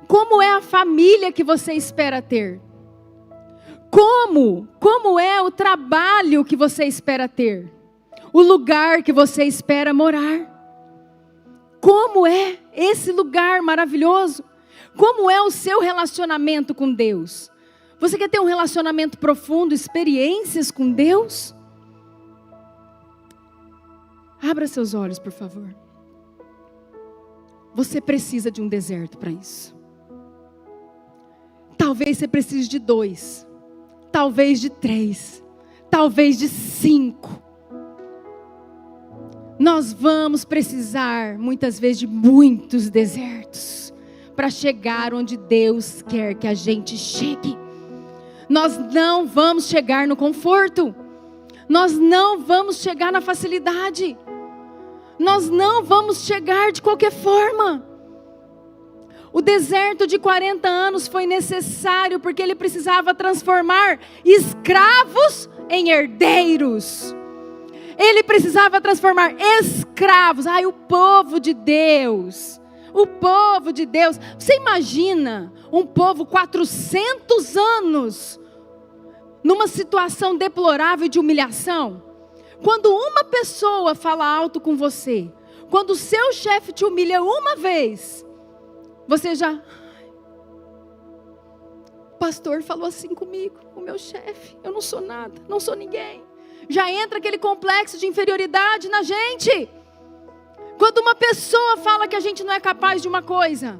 Como é a família que você espera ter? Como é o trabalho que você espera ter? O lugar que você espera morar? Como é esse lugar maravilhoso? Como é o seu relacionamento com Deus? Você quer ter um relacionamento profundo, experiências com Deus? Abra seus olhos, por favor. Você precisa de um deserto para isso. Talvez você precise de 2. Talvez de 3. Talvez de 5. Nós vamos precisar, muitas vezes, de muitos desertos para chegar onde Deus quer que a gente chegue. Nós não vamos chegar no conforto. Nós não vamos chegar na facilidade. Nós não vamos chegar de qualquer forma. O deserto de 40 anos foi necessário porque ele precisava transformar escravos em herdeiros. Ele precisava transformar escravos. Ai, o povo de Deus. O povo de Deus. Você imagina um povo 400 anos numa situação deplorável de humilhação? Quando uma pessoa fala alto com você, quando o seu chefe te humilha uma vez, você já... O pastor falou assim comigo, o meu chefe, eu não sou nada, não sou ninguém. Já entra aquele complexo de inferioridade na gente. Quando uma pessoa fala que a gente não é capaz de uma coisa,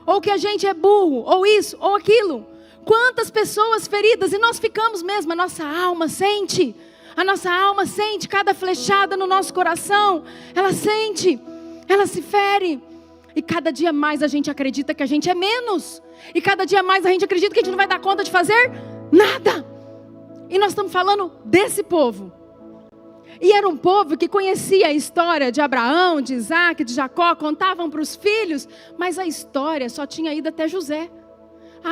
ou que a gente é burro, ou isso, ou aquilo. Quantas pessoas feridas, e nós ficamos mesmo, a nossa alma sente cada flechada no nosso coração, ela sente, ela se fere. E cada dia mais a gente acredita que a gente é menos. E cada dia mais a gente acredita que a gente não vai dar conta de fazer nada. E nós estamos falando desse povo. E era um povo que conhecia a história de Abraão, de Isaac, de Jacó, contavam para os filhos, mas a história só tinha ido até José.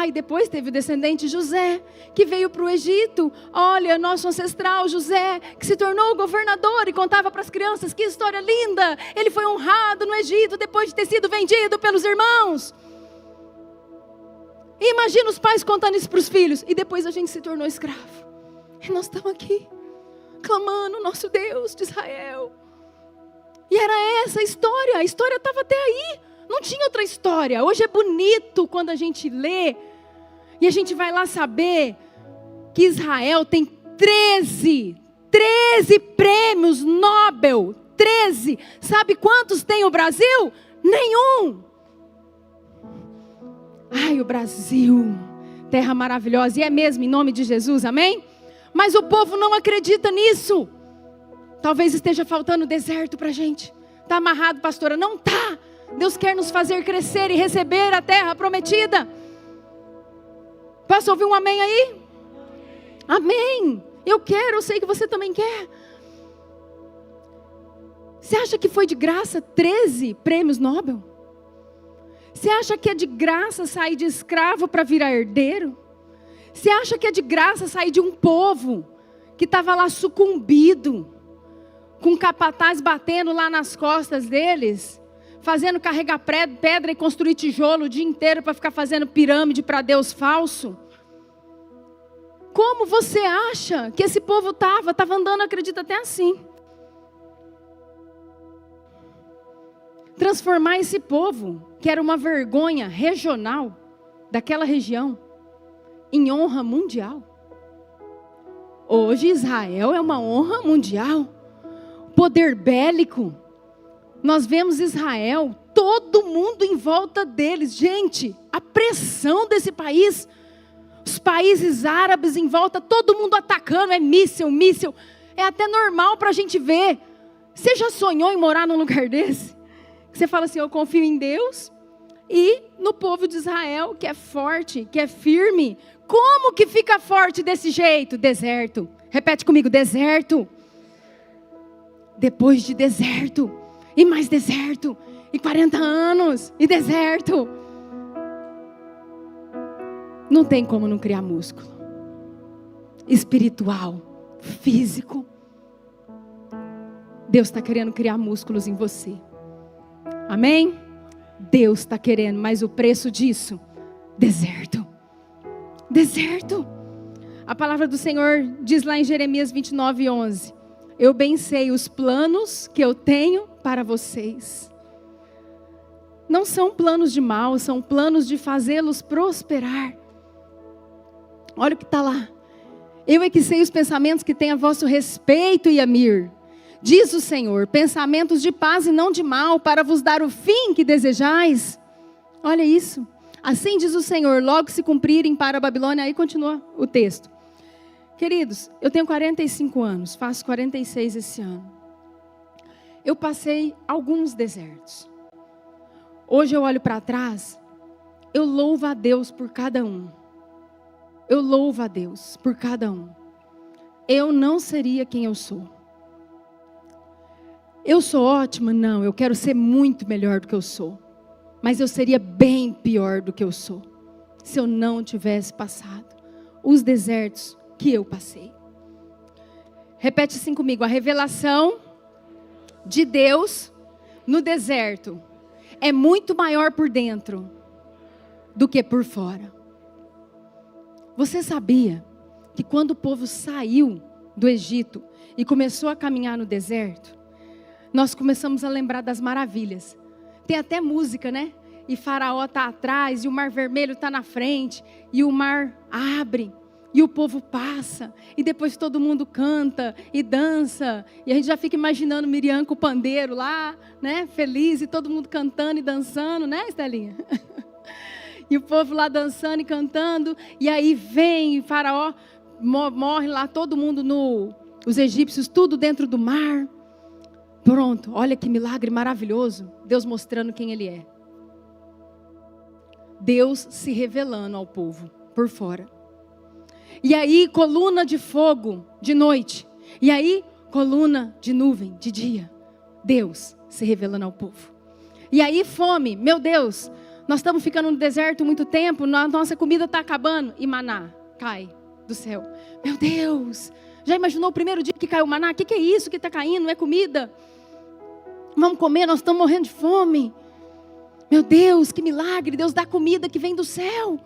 E depois teve o descendente José, que veio para o Egito. Olha, nosso ancestral José, que se tornou governador e contava para as crianças, que história linda. Ele foi honrado no Egito depois de ter sido vendido pelos irmãos. E imagina os pais contando isso para os filhos. E depois a gente se tornou escravo. E nós estamos aqui, clamando o nosso Deus de Israel. E era essa a história estava até aí. Não tinha outra história. Hoje é bonito quando a gente lê e a gente vai lá saber que Israel tem 13 prêmios Nobel. 13. Sabe quantos tem o Brasil? Nenhum. Ai, o Brasil, terra maravilhosa. E é mesmo, em nome de Jesus, amém? Mas o povo não acredita nisso. Talvez esteja faltando deserto para a gente. Está amarrado, pastora? Não está. Deus quer nos fazer crescer e receber a terra prometida. Posso ouvir um amém aí? Amém. Eu quero, eu sei que você também quer. Você acha que foi de graça 13 prêmios Nobel? Você acha que é de graça sair de escravo para virar herdeiro? Você acha que é de graça sair de um povo que estava lá sucumbido, com capataz batendo lá nas costas deles, fazendo carregar pedra e construir tijolo o dia inteiro para ficar fazendo pirâmide para Deus falso? Como você acha que esse povo estava andando, acredita até assim? Transformar esse povo, que era uma vergonha regional daquela região, em honra mundial. Hoje Israel é uma honra mundial. Poder bélico. Nós vemos Israel, todo mundo em volta deles. Gente, a pressão desse país, os países árabes em volta, todo mundo atacando, é míssil. É até normal para a gente ver. Você já sonhou em morar num lugar desse? Você fala assim, eu confio em Deus e no povo de Israel, que é forte, que é firme. Como que fica forte desse jeito? Deserto. Repete comigo, deserto. Depois de deserto, e mais deserto, e 40 anos, e deserto. Não tem como não criar músculo. Espiritual, físico. Deus está querendo criar músculos em você. Amém? Deus está querendo, mas o preço disso, deserto. Deserto. A palavra do Senhor diz lá em Jeremias 29:11. Eu bem sei os planos que eu tenho para vocês. Não são planos de mal, são planos de fazê-los prosperar. Olha o que está lá. Eu é que sei os pensamentos que têm a vosso respeito, Yamir. Diz o Senhor, pensamentos de paz e não de mal, para vos dar o fim que desejais. Olha isso. Assim diz o Senhor, logo se cumprirem para a Babilônia. Aí continua o texto. Queridos, eu tenho 45 anos, faço 46 esse ano. Eu passei alguns desertos. Hoje eu olho para trás, eu louvo a Deus por cada um. Eu louvo a Deus por cada um. Eu não seria quem eu sou. Eu sou ótima? Não, eu quero ser muito melhor do que eu sou. Mas eu seria bem pior do que eu sou, se eu não tivesse passado os desertos que eu passei. Repete assim comigo: a revelação de Deus no deserto é muito maior por dentro do que por fora. Você sabia que quando o povo saiu do Egito e começou a caminhar no deserto, nós começamos a lembrar das maravilhas. Tem até música, né? E Faraó está atrás, e o mar vermelho está na frente, e o mar abre, e o povo passa, e depois todo mundo canta e dança, e a gente já fica imaginando Miriam com o pandeiro lá, né? Feliz, e todo mundo cantando e dançando, né, Estelinha? E o povo lá dançando e cantando, e aí vem Faraó, morre lá todo mundo, os egípcios, tudo dentro do mar. Pronto, olha que milagre maravilhoso, Deus mostrando quem Ele é. Deus se revelando ao povo, por fora. E aí, coluna de fogo, de noite. E aí, coluna de nuvem, de dia. Deus se revelando ao povo. E aí, fome, meu Deus, nós estamos ficando no deserto muito tempo, nossa comida está acabando. E maná cai do céu. Meu Deus, já imaginou o primeiro dia que caiu o maná? O que é isso que está caindo? Não é comida? Vamos comer, nós estamos morrendo de fome. Meu Deus, que milagre, Deus dá comida que vem do céu.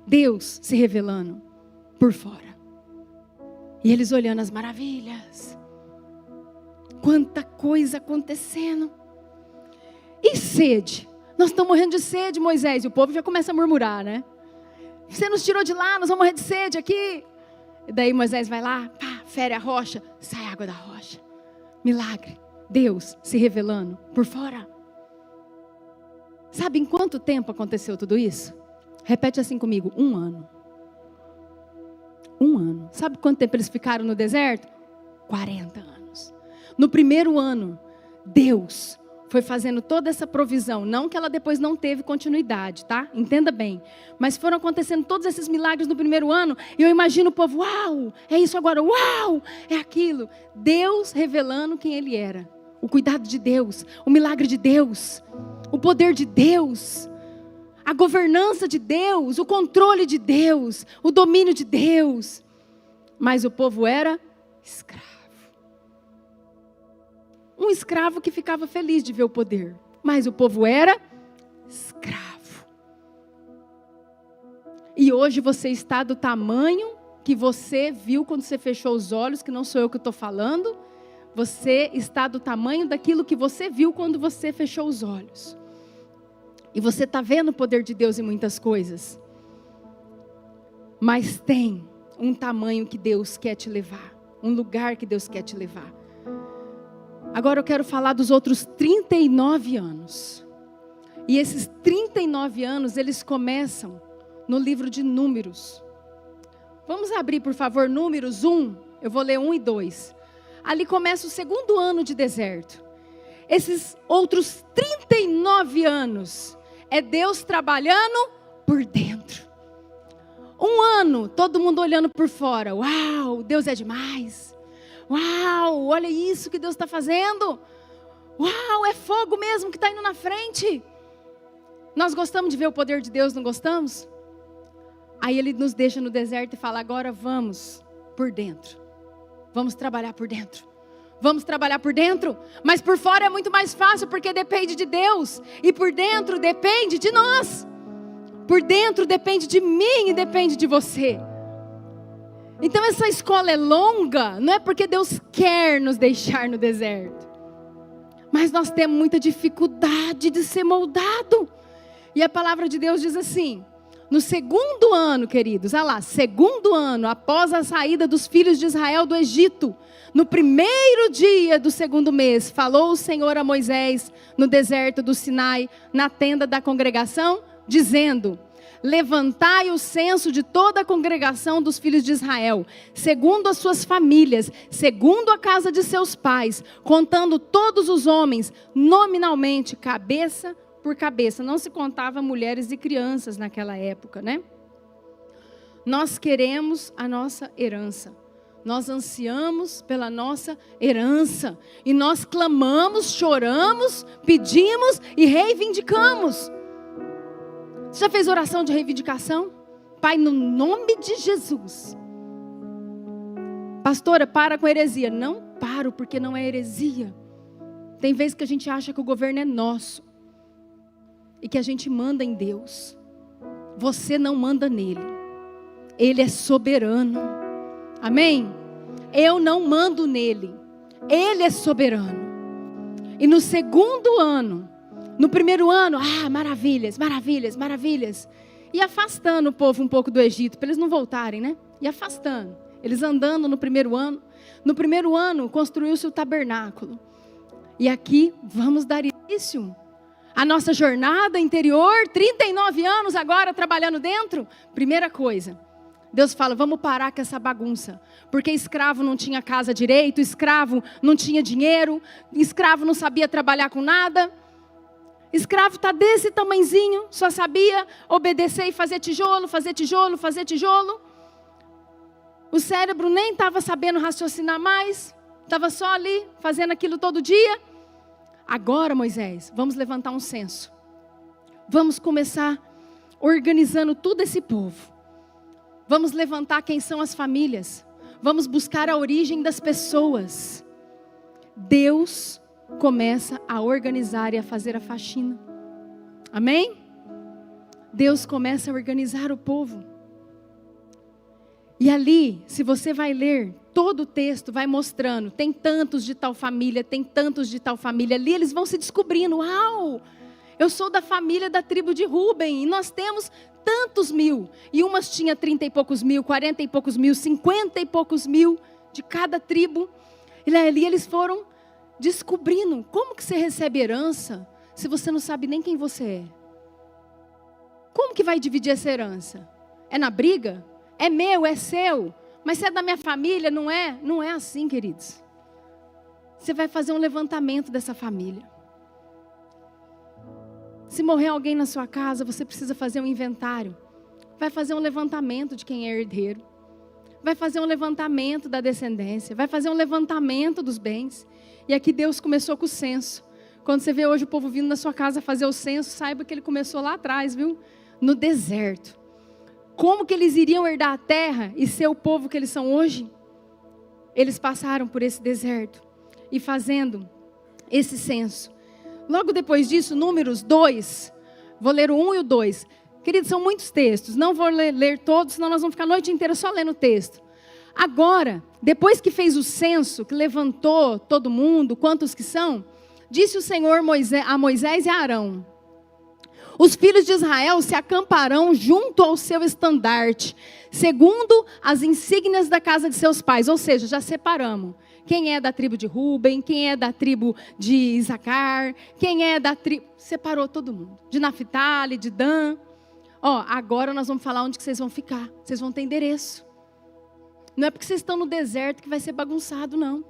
Deus se revelando por fora. E eles olhando as maravilhas. Quanta coisa acontecendo. E sede? Nós estamos morrendo de sede, Moisés. E o povo já começa a murmurar, né? Você nos tirou de lá, nós vamos morrer de sede aqui. E daí Moisés vai lá, pá, fere a rocha, sai água da rocha. Milagre. Deus se revelando por fora. Sabe em quanto tempo aconteceu tudo isso? Repete assim comigo: 1 ano. 1 ano. Sabe quanto tempo eles ficaram no deserto? 40 anos. No primeiro ano, Deus foi fazendo toda essa provisão. Não que ela depois não teve continuidade, tá? Entenda bem. Mas foram acontecendo todos esses milagres no primeiro ano. E eu imagino o povo: uau, é isso agora, uau, é aquilo. Deus revelando quem Ele era. O cuidado de Deus, o milagre de Deus, o poder de Deus, a governança de Deus, o controle de Deus, o domínio de Deus. Mas o povo era escravo. Um escravo que ficava feliz de ver o poder. Mas o povo era escravo. E hoje você está do tamanho que você viu quando você fechou os olhos, que não sou eu que estou falando. Você está do tamanho daquilo que você viu quando você fechou os olhos. E você está vendo o poder de Deus em muitas coisas. Mas tem um tamanho que Deus quer te levar. Um lugar que Deus quer te levar. Agora eu quero falar dos outros 39 anos. E esses 39 anos, eles começam no livro de Números. Vamos abrir, por favor, Números 1. Eu vou ler 1 e 2. Ali começa o 2º ano de deserto. Esses outros 39 anos é Deus trabalhando por dentro. 1 ano, todo mundo olhando por fora. Uau, Deus é demais. Uau, olha isso que Deus está fazendo. Uau, é fogo mesmo que está indo na frente. Nós gostamos de ver o poder de Deus, não gostamos? Aí Ele nos deixa no deserto e fala: agora vamos por dentro. Vamos trabalhar por dentro. Vamos trabalhar por dentro. Mas por fora é muito mais fácil, porque depende de Deus. E por dentro depende de nós. Por dentro depende de mim e depende de você. Então essa escola é longa, não é porque Deus quer nos deixar no deserto. Mas nós temos muita dificuldade de ser moldado. E a palavra de Deus diz assim: no 2º ano, queridos, olha lá, 2º ano após a saída dos filhos de Israel do Egito, no 1º dia do 2º mês, falou o Senhor a Moisés no deserto do Sinai, na tenda da congregação, dizendo: levantai o censo de toda a congregação dos filhos de Israel, segundo as suas famílias, segundo a casa de seus pais, contando todos os homens, nominalmente, cabeça por cabeça. Não se contava mulheres e crianças naquela época, né? Nós queremos a nossa herança. Nós ansiamos pela nossa herança. E nós clamamos, choramos, pedimos e reivindicamos. Você já fez oração de reivindicação? Pai, no nome de Jesus. Pastora, para com heresia. Não paro, porque não é heresia. Tem vezes que a gente acha que o governo é nosso. E que a gente manda em Deus. Você não manda nele. Ele é soberano. Amém? Eu não mando nele. Ele é soberano. E no segundo ano, no primeiro ano, maravilhas, maravilhas, maravilhas. E afastando o povo um pouco do Egito, para eles não voltarem, né? E afastando. Eles andando no primeiro ano. No primeiro ano, construiu-se o tabernáculo. E aqui, vamos dar início a nossa jornada interior, 39 anos agora trabalhando dentro. Primeira coisa, Deus fala, vamos parar com essa bagunça. Porque escravo não tinha casa direito, escravo não tinha dinheiro, escravo não sabia trabalhar com nada. Escravo está desse tamanzinho, só sabia obedecer e fazer tijolo, fazer tijolo, fazer tijolo. O cérebro nem estava sabendo raciocinar mais, estava só ali, fazendo aquilo todo dia. Agora, Moisés, vamos levantar um censo. Vamos começar organizando todo esse povo. Vamos levantar quem são as famílias. Vamos buscar a origem das pessoas. Deus começa a organizar e a fazer a faxina. Amém? Deus começa a organizar o povo. E ali, se você vai ler, todo o texto vai mostrando, tem tantos de tal família, tem tantos de tal família. Ali eles vão se descobrindo, uau, eu sou da família da tribo de Rúben, e nós temos tantos mil. E umas tinha 30 e poucos mil, 40 e poucos mil, 50 e poucos mil de cada tribo. E ali eles foram descobrindo, como que você recebe herança, se você não sabe nem quem você é? Como que vai dividir essa herança? É na briga? É meu, é seu, mas se é da minha família, não é? Não é assim, queridos. Você vai fazer um levantamento dessa família. Se morrer alguém na sua casa, você precisa fazer um inventário. Vai fazer um levantamento de quem é herdeiro. Vai fazer um levantamento da descendência. Vai fazer um levantamento dos bens. E aqui Deus começou com o censo. Quando você vê hoje o povo vindo na sua casa fazer o censo, saiba que ele começou lá atrás, viu? No deserto. Como que eles iriam herdar a terra e ser o povo que eles são hoje? Eles passaram por esse deserto e fazendo esse censo. Logo depois disso, Números 2, vou ler o 1 e o 2. Queridos, são muitos textos, não vou ler todos, senão nós vamos ficar a noite inteira só lendo o texto. Agora, depois que fez o censo, que levantou todo mundo, quantos que são? Disse o Senhor a Moisés e a Arão: os filhos de Israel se acamparão junto ao seu estandarte, segundo as insígnias da casa de seus pais. Ou seja, já separamos. Quem é da tribo de Rúben, quem é da tribo de Isacar, quem é da tribo... Separou todo mundo. De Naphtali, de Dan. Agora nós vamos falar onde que vocês vão ficar. Vocês vão ter endereço. Não é porque vocês estão no deserto que vai ser bagunçado, não.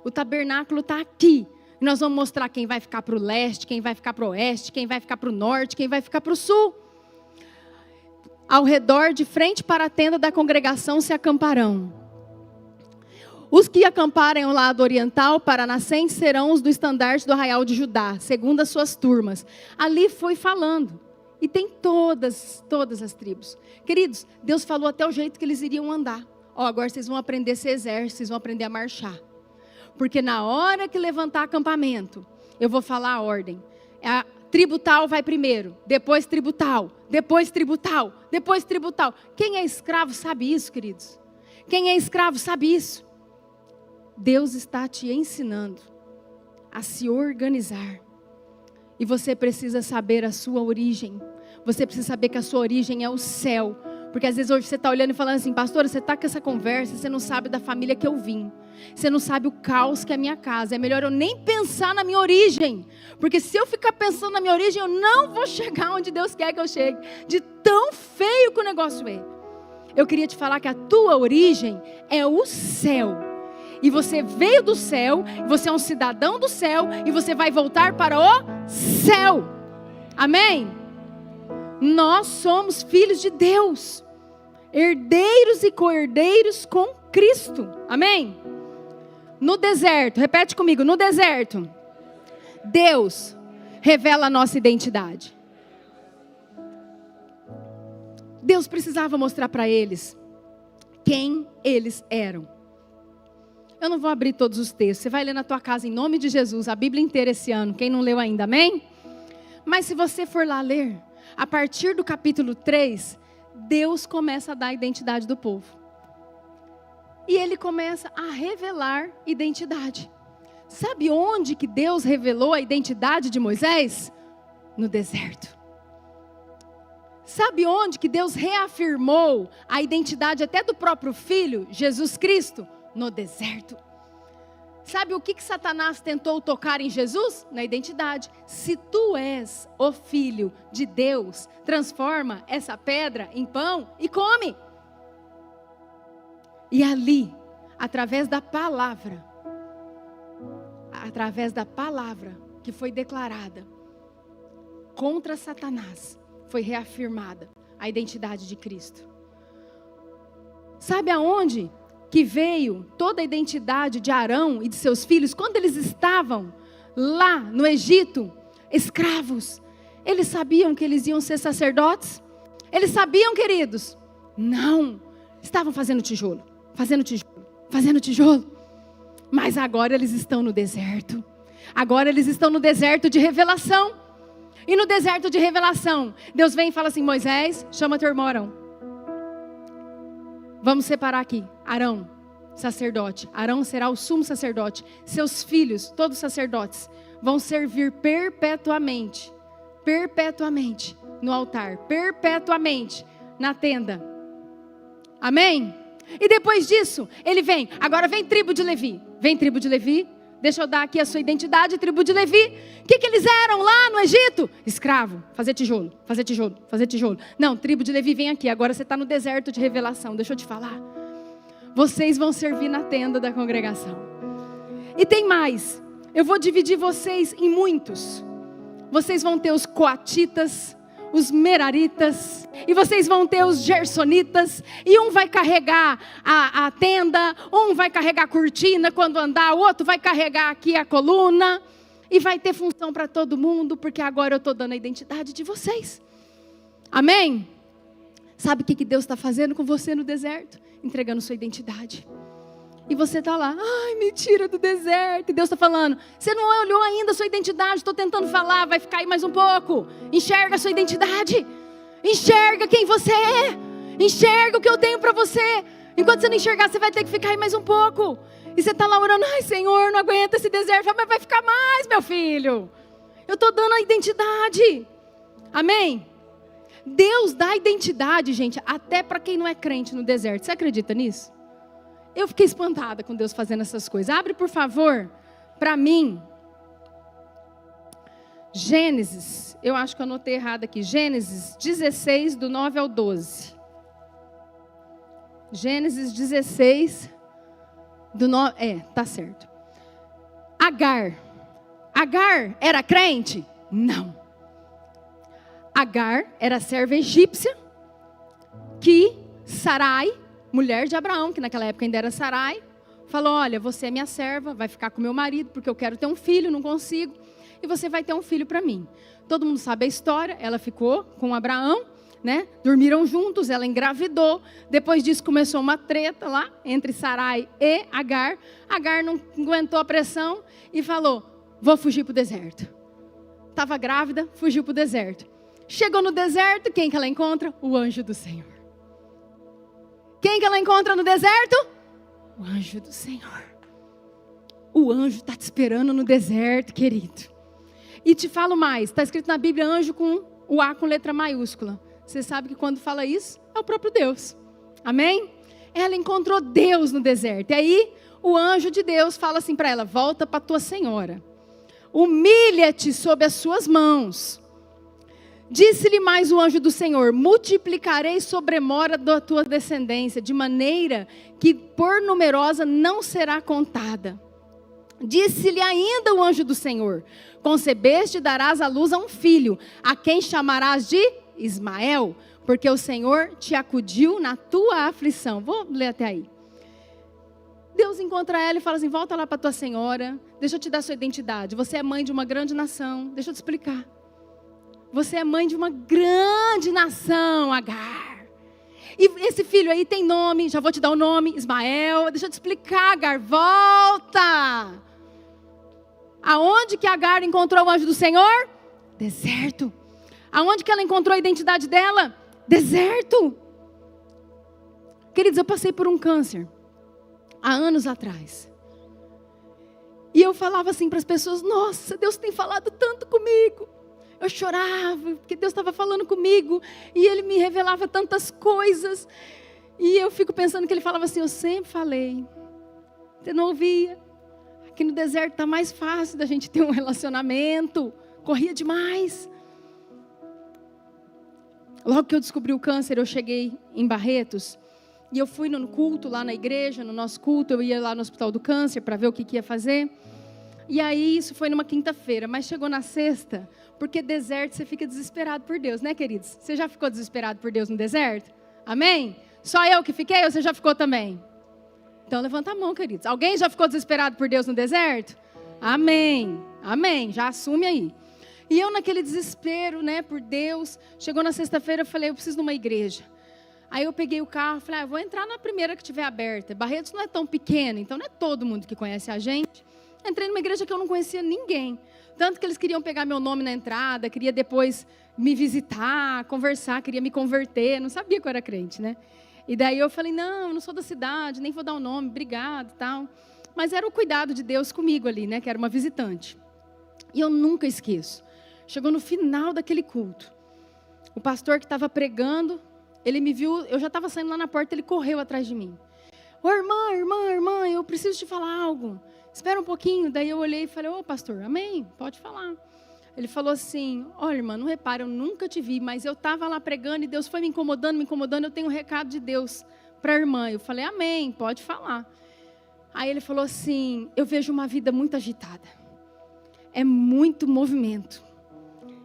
O tabernáculo está aqui. E nós vamos mostrar quem vai ficar para o leste, quem vai ficar para o oeste, quem vai ficar para o norte, quem vai ficar para o sul. Ao redor, de frente para a tenda da congregação, se acamparão. Os que acamparem ao lado oriental, para a nascente, serão os do estandarte do arraial de Judá, segundo as suas turmas. Ali foi falando. E tem todas as tribos. Queridos, Deus falou até o jeito que eles iriam andar. Agora vocês vão aprender a ser exército, vocês vão aprender a marchar. Porque na hora que levantar acampamento, eu vou falar a ordem. A tribo tal vai primeiro, depois tribo tal, depois tribo tal, depois tribo tal. Quem é escravo sabe isso, queridos? Quem é escravo sabe isso? Deus está te ensinando a se organizar. E você precisa saber a sua origem. Você precisa saber que a sua origem é o céu. Porque às vezes hoje você está olhando e falando assim: pastora, você está com essa conversa, você não sabe da família que eu vim. Você não sabe o caos que é a minha casa. É melhor eu nem pensar na minha origem. Porque se eu ficar pensando na minha origem, eu não vou chegar onde Deus quer que eu chegue. De tão feio que o negócio é. Eu queria te falar que a tua origem é o céu. E você veio do céu, você é um cidadão do céu, e você vai voltar para o céu. Amém? Nós somos filhos de Deus. herdeiros e co-herdeiros com Cristo. Amém? No deserto, repete comigo, no deserto, Deus revela a nossa identidade. Deus precisava mostrar para eles quem eles eram. Eu não vou abrir todos os textos, você vai ler na tua casa em nome de Jesus, a Bíblia inteira esse ano, quem não leu ainda, amém? Mas se você for lá ler, a partir do capítulo 3, Deus começa a dar a identidade do povo. E Ele começa a revelar identidade. Sabe onde que Deus revelou a identidade de Moisés? No deserto. Sabe onde que Deus reafirmou a identidade até do próprio Filho, Jesus Cristo? No deserto. Sabe o que Satanás tentou tocar em Jesus? Na identidade. Se tu és o Filho de Deus, transforma essa pedra em pão e come. E ali, através da palavra que foi declarada contra Satanás, foi reafirmada a identidade de Cristo. Sabe aonde que veio toda a identidade de Arão e de seus filhos? Quando eles estavam lá no Egito, escravos, eles sabiam que eles iam ser sacerdotes? Eles sabiam, queridos? Não, estavam fazendo tijolo. Mas agora eles estão no deserto. Agora eles estão no deserto de revelação. E no deserto de revelação, Deus vem e fala assim: Moisés, chama teu irmão Arão. Vamos separar aqui. Arão, sacerdote. Arão será o sumo sacerdote. Seus filhos, todos sacerdotes, vão servir perpetuamente no altar, perpetuamente na tenda. Amém? E depois disso, ele vem. Agora vem tribo de Levi. Vem tribo de Levi. Deixa eu dar aqui a sua identidade, tribo de Levi. O que eles eram lá no Egito? Escravo, fazer tijolo. Não, tribo de Levi, vem aqui. Agora você está no deserto de revelação. Deixa eu te falar. Vocês vão servir na tenda da congregação. E tem mais. Eu vou dividir vocês em muitos. Vocês vão ter os coatitas, os meraritas, e vocês vão ter os gersonitas, e um vai carregar a tenda, um vai carregar a cortina quando andar, o outro vai carregar aqui a coluna, e vai ter função para todo mundo, porque agora eu estou dando a identidade de vocês. Amém? Sabe o que Deus está fazendo com você no deserto? Entregando sua identidade. E você está lá, ai, me tira do deserto. E Deus está falando, você não olhou ainda a sua identidade, estou tentando falar, vai ficar aí mais um pouco. Enxerga a sua identidade. Enxerga quem você é. Enxerga o que eu tenho para você. Enquanto você não enxergar, você vai ter que ficar aí mais um pouco. E você está lá orando, ai Senhor, não aguenta esse deserto. Mas vai ficar mais, meu filho. Eu estou dando a identidade. Amém? Deus dá identidade, gente, até para quem não é crente no deserto. Você acredita nisso? Eu fiquei espantada com Deus fazendo essas coisas. Abre, por favor, para mim. Gênesis, eu acho que eu anotei errado aqui. Gênesis 16, do 9 ao 12. Gênesis 16, do 9... tá certo. Agar. Agar era crente? Não. Agar era serva egípcia que Sarai, mulher de Abraão, que naquela época ainda era Sarai, falou, olha, você é minha serva, vai ficar com meu marido, porque eu quero ter um filho, não consigo, e você vai ter um filho para mim. Todo mundo sabe a história, ela ficou com Abraão, né? Dormiram juntos, ela engravidou, depois disso começou uma treta lá, entre Sarai e Agar. Agar não aguentou a pressão e falou, vou fugir para o deserto. Estava grávida, fugiu para o deserto. Chegou no deserto, quem que ela encontra? O anjo do Senhor. Quem que ela encontra no deserto? O anjo do Senhor. O anjo está te esperando no deserto, querido. E te falo mais, está escrito na Bíblia anjo com o A com letra maiúscula. Você sabe que quando fala isso, é o próprio Deus. Amém? Ela encontrou Deus no deserto. E aí, o anjo de Deus fala assim para ela, volta para a tua senhora. Humilha-te sob as suas mãos. Disse-lhe mais o anjo do Senhor, multiplicarei sobremora da tua descendência, de maneira que por numerosa não será contada. Disse-lhe ainda o anjo do Senhor, concebeste e darás à luz a um filho, a quem chamarás de Ismael, porque o Senhor te acudiu na tua aflição. Vou ler até aí. Deus encontra ela e fala assim, volta lá para tua senhora, deixa eu te dar sua identidade. Você é mãe de uma grande nação, deixa eu te explicar. Você é mãe de uma grande nação, Agar. E esse filho aí tem nome, já vou te dar o nome, Ismael. Deixa eu te explicar, Agar, volta. Aonde que Agar encontrou o anjo do Senhor? Deserto. Aonde que ela encontrou a identidade dela? Deserto. Queridos, eu passei por um câncer há anos atrás. E eu falava assim para as pessoas, nossa, Deus tem falado tanto comigo. Eu chorava, porque Deus estava falando comigo. E Ele me revelava tantas coisas. E eu fico pensando que Ele falava assim, eu sempre falei. Você não ouvia. Aqui no deserto está mais fácil da gente ter um relacionamento. Corria demais. Logo que eu descobri o câncer, eu cheguei em Barretos. E eu fui no culto lá na igreja, no nosso culto. Eu ia lá no Hospital do Câncer para ver o que ia fazer. E aí isso foi numa quinta-feira. Mas chegou na sexta, porque deserto você fica desesperado por Deus, né, queridos? Você já ficou desesperado por Deus no deserto? Amém? Só eu que fiquei ou você já ficou também? Então levanta a mão, queridos. Alguém já ficou desesperado por Deus no deserto? Amém. Amém. Já assume aí. E eu naquele desespero, né, por Deus. Chegou na sexta-feira, eu falei, eu preciso de uma igreja. Aí eu peguei o carro, falei, vou entrar na primeira que tiver aberta. Barretos não é tão pequeno, então não é todo mundo que conhece a gente. Entrei numa igreja que eu não conhecia ninguém. Tanto que eles queriam pegar meu nome na entrada, queria depois me visitar, conversar, queria me converter. Não sabia que eu era crente, né? E daí eu falei, não, eu não sou da cidade, nem vou dar o nome, obrigado, tal. Mas era o cuidado de Deus comigo ali, né? Que era uma visitante. E eu nunca esqueço. Chegou no final daquele culto. O pastor que estava pregando, ele me viu, eu já estava saindo lá na porta, ele correu atrás de mim. Ô, irmã, eu preciso te falar algo. Espera um pouquinho. Daí eu olhei e falei, ô pastor, amém, pode falar. Ele falou assim, olha irmã, não repara, eu nunca te vi, mas eu estava lá pregando e Deus foi me incomodando, eu tenho um recado de Deus para a irmã. Eu falei, amém, pode falar. Aí ele falou assim, eu vejo uma vida muito agitada. É muito movimento.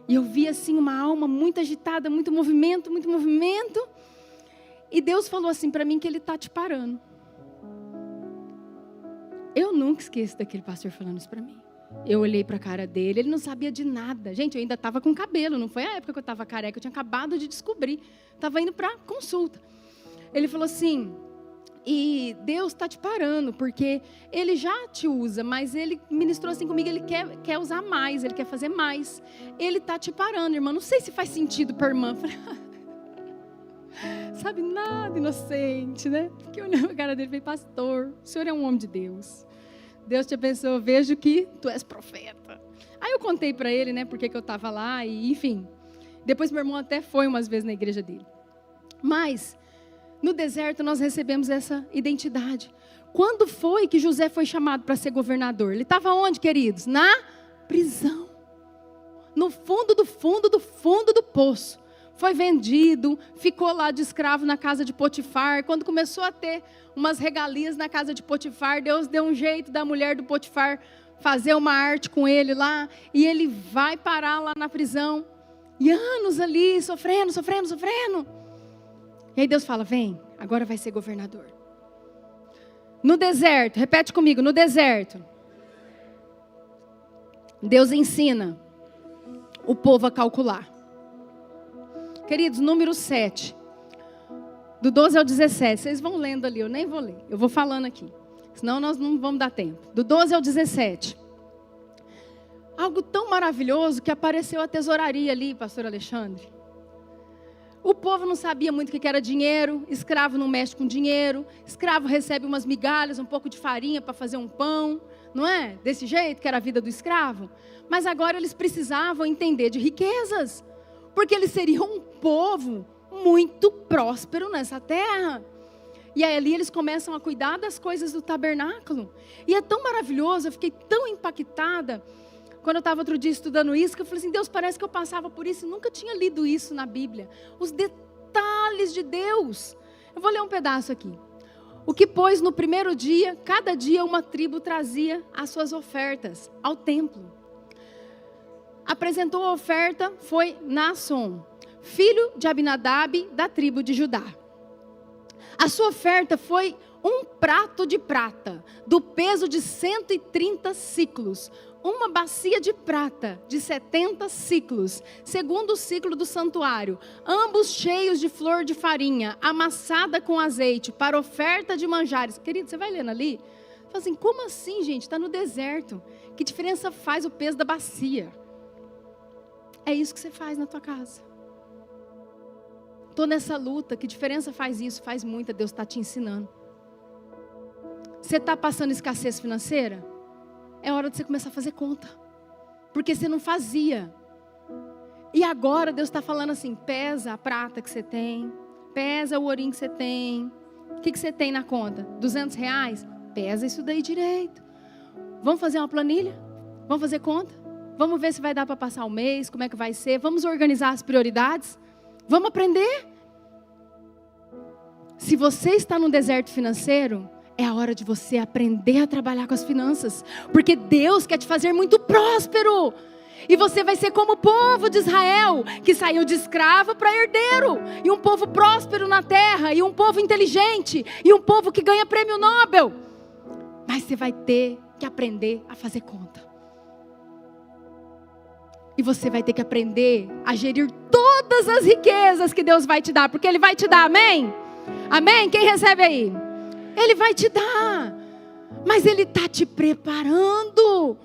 E eu vi assim uma alma muito agitada, muito movimento. E Deus falou assim para mim que Ele está te parando. Eu nunca esqueço daquele pastor falando isso para mim. Eu olhei para a cara dele, ele não sabia de nada. Gente, eu ainda estava com cabelo, não foi a época que eu estava careca, eu tinha acabado de descobrir. Estava indo para consulta. Ele falou assim, e Deus está te parando, porque Ele já te usa, mas Ele ministrou assim comigo, Ele quer usar mais, Ele quer fazer mais. Ele está te parando, irmã, não sei se faz sentido para a irmã. Falei, sabe, nada, inocente, né? Fiquei olhando para a cara dele e falei, pastor, o senhor é um homem de Deus. Deus te abençoe, vejo que tu és profeta. Aí eu contei para ele, né, porque que eu estava lá, e enfim. Depois meu irmão até foi umas vezes na igreja dele. Mas, no deserto nós recebemos essa identidade. Quando foi que José foi chamado para ser governador? Ele estava onde, queridos? Na prisão. No fundo do poço. Foi vendido, ficou lá de escravo na casa de Potifar. Quando começou a ter umas regalias na casa de Potifar, Deus deu um jeito da mulher do Potifar fazer uma arte com ele lá. E ele vai parar lá na prisão. E anos ali, sofrendo. E aí Deus fala, vem, agora vai ser governador. No deserto, repete comigo, no deserto. Deus ensina o povo a calcular. Queridos, número 7, do 12 ao 17, vocês vão lendo ali, eu nem vou ler, eu vou falando aqui, senão nós não vamos dar tempo. Do 12 ao 17, algo tão maravilhoso que apareceu a tesouraria ali, pastor Alexandre. O povo não sabia muito o que era dinheiro, escravo não mexe com dinheiro, escravo recebe umas migalhas, um pouco de farinha para fazer um pão, não é? Desse jeito que era a vida do escravo. Mas agora eles precisavam entender de riquezas, porque eles seriam um povo muito próspero nessa terra. E aí ali eles começam a cuidar das coisas do tabernáculo. E é tão maravilhoso, eu fiquei tão impactada. Quando eu estava outro dia estudando isso, que eu falei assim, Deus, parece que eu passava por isso e nunca tinha lido isso na Bíblia. Os detalhes de Deus. Eu vou ler um pedaço aqui. O que, pois, no primeiro dia, cada dia uma tribo trazia as suas ofertas ao templo. Apresentou a oferta, foi Naasson, filho de Abinadab, da tribo de Judá. A sua oferta foi um prato de prata, do peso de 130 siclos, uma bacia de prata de 70 siclos, segundo o ciclo do santuário, ambos cheios de flor de farinha, amassada com azeite, para oferta de manjares. Querido, você vai lendo ali? Fala assim, como assim, gente? Está no deserto. Que diferença faz o peso da bacia? É isso que você faz na tua casa. Estou nessa luta, que diferença faz isso? Faz muita, Deus está te ensinando. Você está passando escassez financeira? É hora de você começar a fazer conta. Porque você não fazia. E agora Deus está falando assim, pesa a prata que você tem, pesa o ourinho que você tem. O que você tem na conta? R$200? Pesa isso daí direito. Vamos fazer uma planilha? Vamos fazer conta? Vamos ver se vai dar para passar o mês, como é que vai ser? Vamos organizar as prioridades? Vamos aprender? Se você está num deserto financeiro, é a hora de você aprender a trabalhar com as finanças. Porque Deus quer te fazer muito próspero. E você vai ser como o povo de Israel, que saiu de escravo para herdeiro. E um povo próspero na terra, e um povo inteligente, e um povo que ganha prêmio Nobel. Mas você vai ter que aprender a fazer conta. E você vai ter que aprender a gerir todas as riquezas que Deus vai te dar. Porque Ele vai te dar, amém? Amém? Quem recebe aí? Ele vai te dar. Mas Ele está te preparando.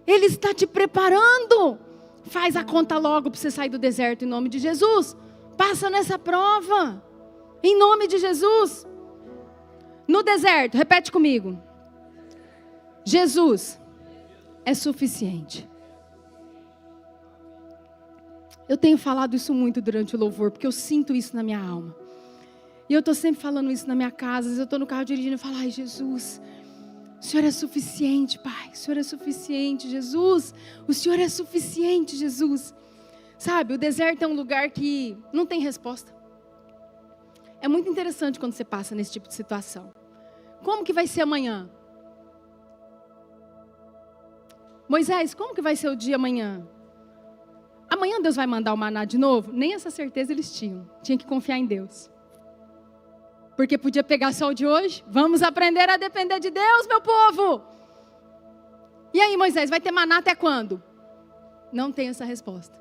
Ele está te preparando. Faz a conta logo para você sair do deserto em nome de Jesus. Passa nessa prova. Em nome de Jesus. No deserto, repete comigo. Jesus é suficiente. Eu tenho falado isso muito durante o louvor, porque eu sinto isso na minha alma. E eu estou sempre falando isso na minha casa. Às vezes eu estou no carro dirigindo e falo, ai Jesus, o Senhor é suficiente, Pai. O Senhor é suficiente, Jesus. O Senhor é suficiente, Jesus. Sabe, o deserto é um lugar que não tem resposta. É muito interessante quando você passa nesse tipo de situação. Como que vai ser amanhã? Moisés, como que vai ser o dia amanhã? Amanhã Deus vai mandar o maná de novo? Nem essa certeza eles tinham. Tinha que confiar em Deus. Porque podia pegar só o de hoje. Vamos aprender a depender de Deus, meu povo. E aí, Moisés, vai ter maná até quando? Não tenho essa resposta.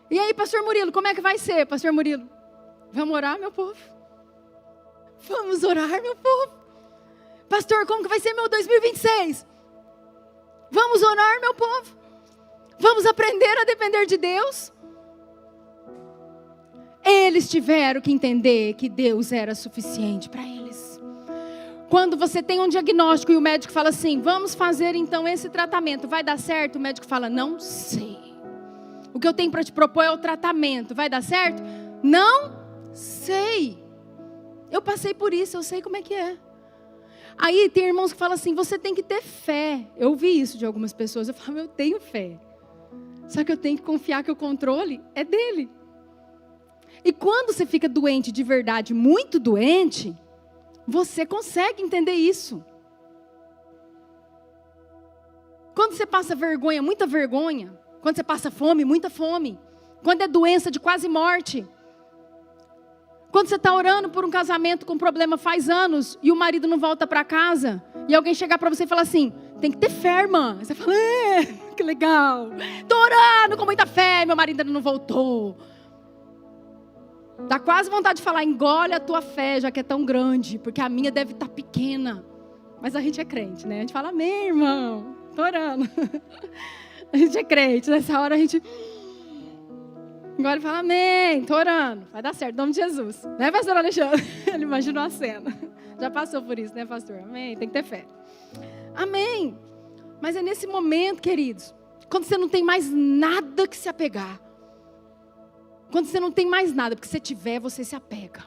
E aí, pastor Murilo, como é que vai ser, pastor Murilo? Vamos orar, meu povo? Vamos orar, meu povo? Pastor, como que vai ser meu 2026? Vamos orar, meu povo? Vamos aprender a depender de Deus? Eles tiveram que entender que Deus era suficiente para eles. Quando você tem um diagnóstico e o médico fala assim, vamos fazer então esse tratamento, vai dar certo? O médico fala, não sei. O que eu tenho para te propor é o tratamento, vai dar certo? Não sei. Eu passei por isso, eu sei como é que é. Aí tem irmãos que falam assim, você tem que ter fé. Eu ouvi isso de algumas pessoas, eu falo, eu tenho fé. Só que eu tenho que confiar que o controle é dele. E quando você fica doente de verdade, muito doente, você consegue entender isso. Quando você passa vergonha, muita vergonha. Quando você passa fome, muita fome. Quando é doença de quase morte. Quando você está orando por um casamento com problema faz anos e o marido não volta para casa e alguém chegar para você e falar assim, tem que ter fé, irmã. Você fala, que legal. Estou orando com muita fé, meu marido ainda não voltou. Dá quase vontade de falar, engole a tua fé, já que é tão grande, porque a minha deve estar pequena. Mas a gente é crente, né? A gente fala, amém, irmão, estou orando. A gente é crente, nessa hora a gente... Agora fala, amém, estou orando, vai dar certo, em nome de Jesus. Né, pastor Alexandre? Ele imaginou a cena. Já passou por isso, né, pastor? Amém, tem que ter fé. Amém. Mas é nesse momento, queridos, quando você não tem mais nada que se apegar. Quando você não tem mais nada, porque se tiver, você se apega.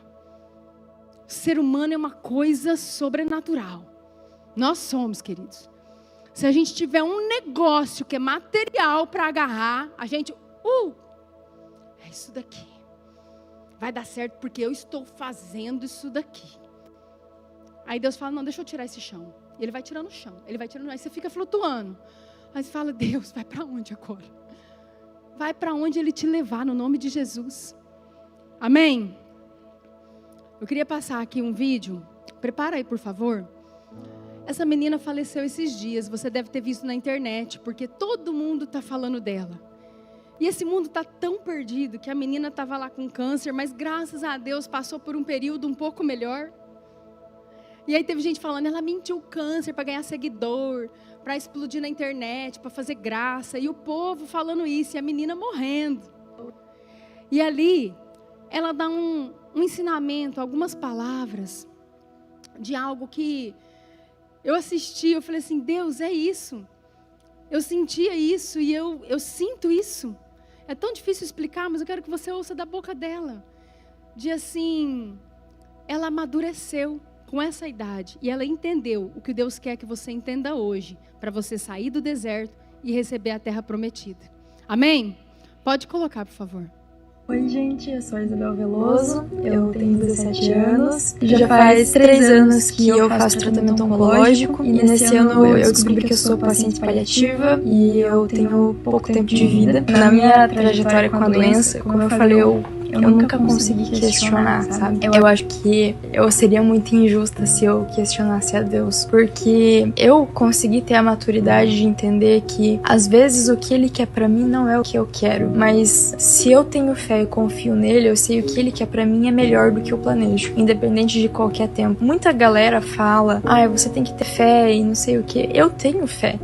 O ser humano é uma coisa sobrenatural. Nós somos, queridos. Se a gente tiver um negócio que é material para agarrar, a gente... é isso daqui. Vai dar certo porque eu estou fazendo isso daqui. Aí Deus fala, não, deixa eu tirar esse chão. E Ele vai tirando o chão. Ele vai tirando, aí você fica flutuando. Aí você fala, Deus, vai para onde agora? Vai para onde Ele te levar, no nome de Jesus. Amém? Eu queria passar aqui um vídeo. Prepara aí, por favor. Essa menina faleceu esses dias. Você deve ter visto na internet, porque todo mundo está falando dela. E esse mundo está tão perdido que a menina estava lá com câncer, mas graças a Deus passou por um período um pouco melhor. E aí teve gente falando, ela mentiu o câncer para ganhar seguidor, para explodir na internet, para fazer graça. E o povo falando isso, e a menina morrendo. E ali, ela dá um ensinamento, algumas palavras de algo que eu assisti, eu falei assim, Deus, é isso. Eu sentia isso e eu sinto isso. É tão difícil explicar, mas eu quero que você ouça da boca dela. De assim, ela amadureceu com essa idade e ela entendeu o que Deus quer que você entenda hoje, para você sair do deserto e receber a terra prometida. Amém? Pode colocar, por favor. Oi, gente, eu sou a Isabel Veloso, eu tenho 17 anos, já faz 3 anos que eu faço tratamento oncológico e nesse ano eu descobri que eu sou paciente paliativa e eu tenho pouco tempo de vida. Na minha trajetória com a doença, como eu falei, eu nunca consegui questionar, sabe? Eu acho que eu seria muito injusta se eu questionasse a Deus, porque eu consegui ter a maturidade de entender que às vezes o que Ele quer pra mim não é o que eu quero, mas se eu tenho fé e confio nele, eu sei o que Ele quer pra mim é melhor do que eu planejo, independente de qualquer tempo. Muita galera fala, você tem que ter fé e não sei o que. Eu tenho fé.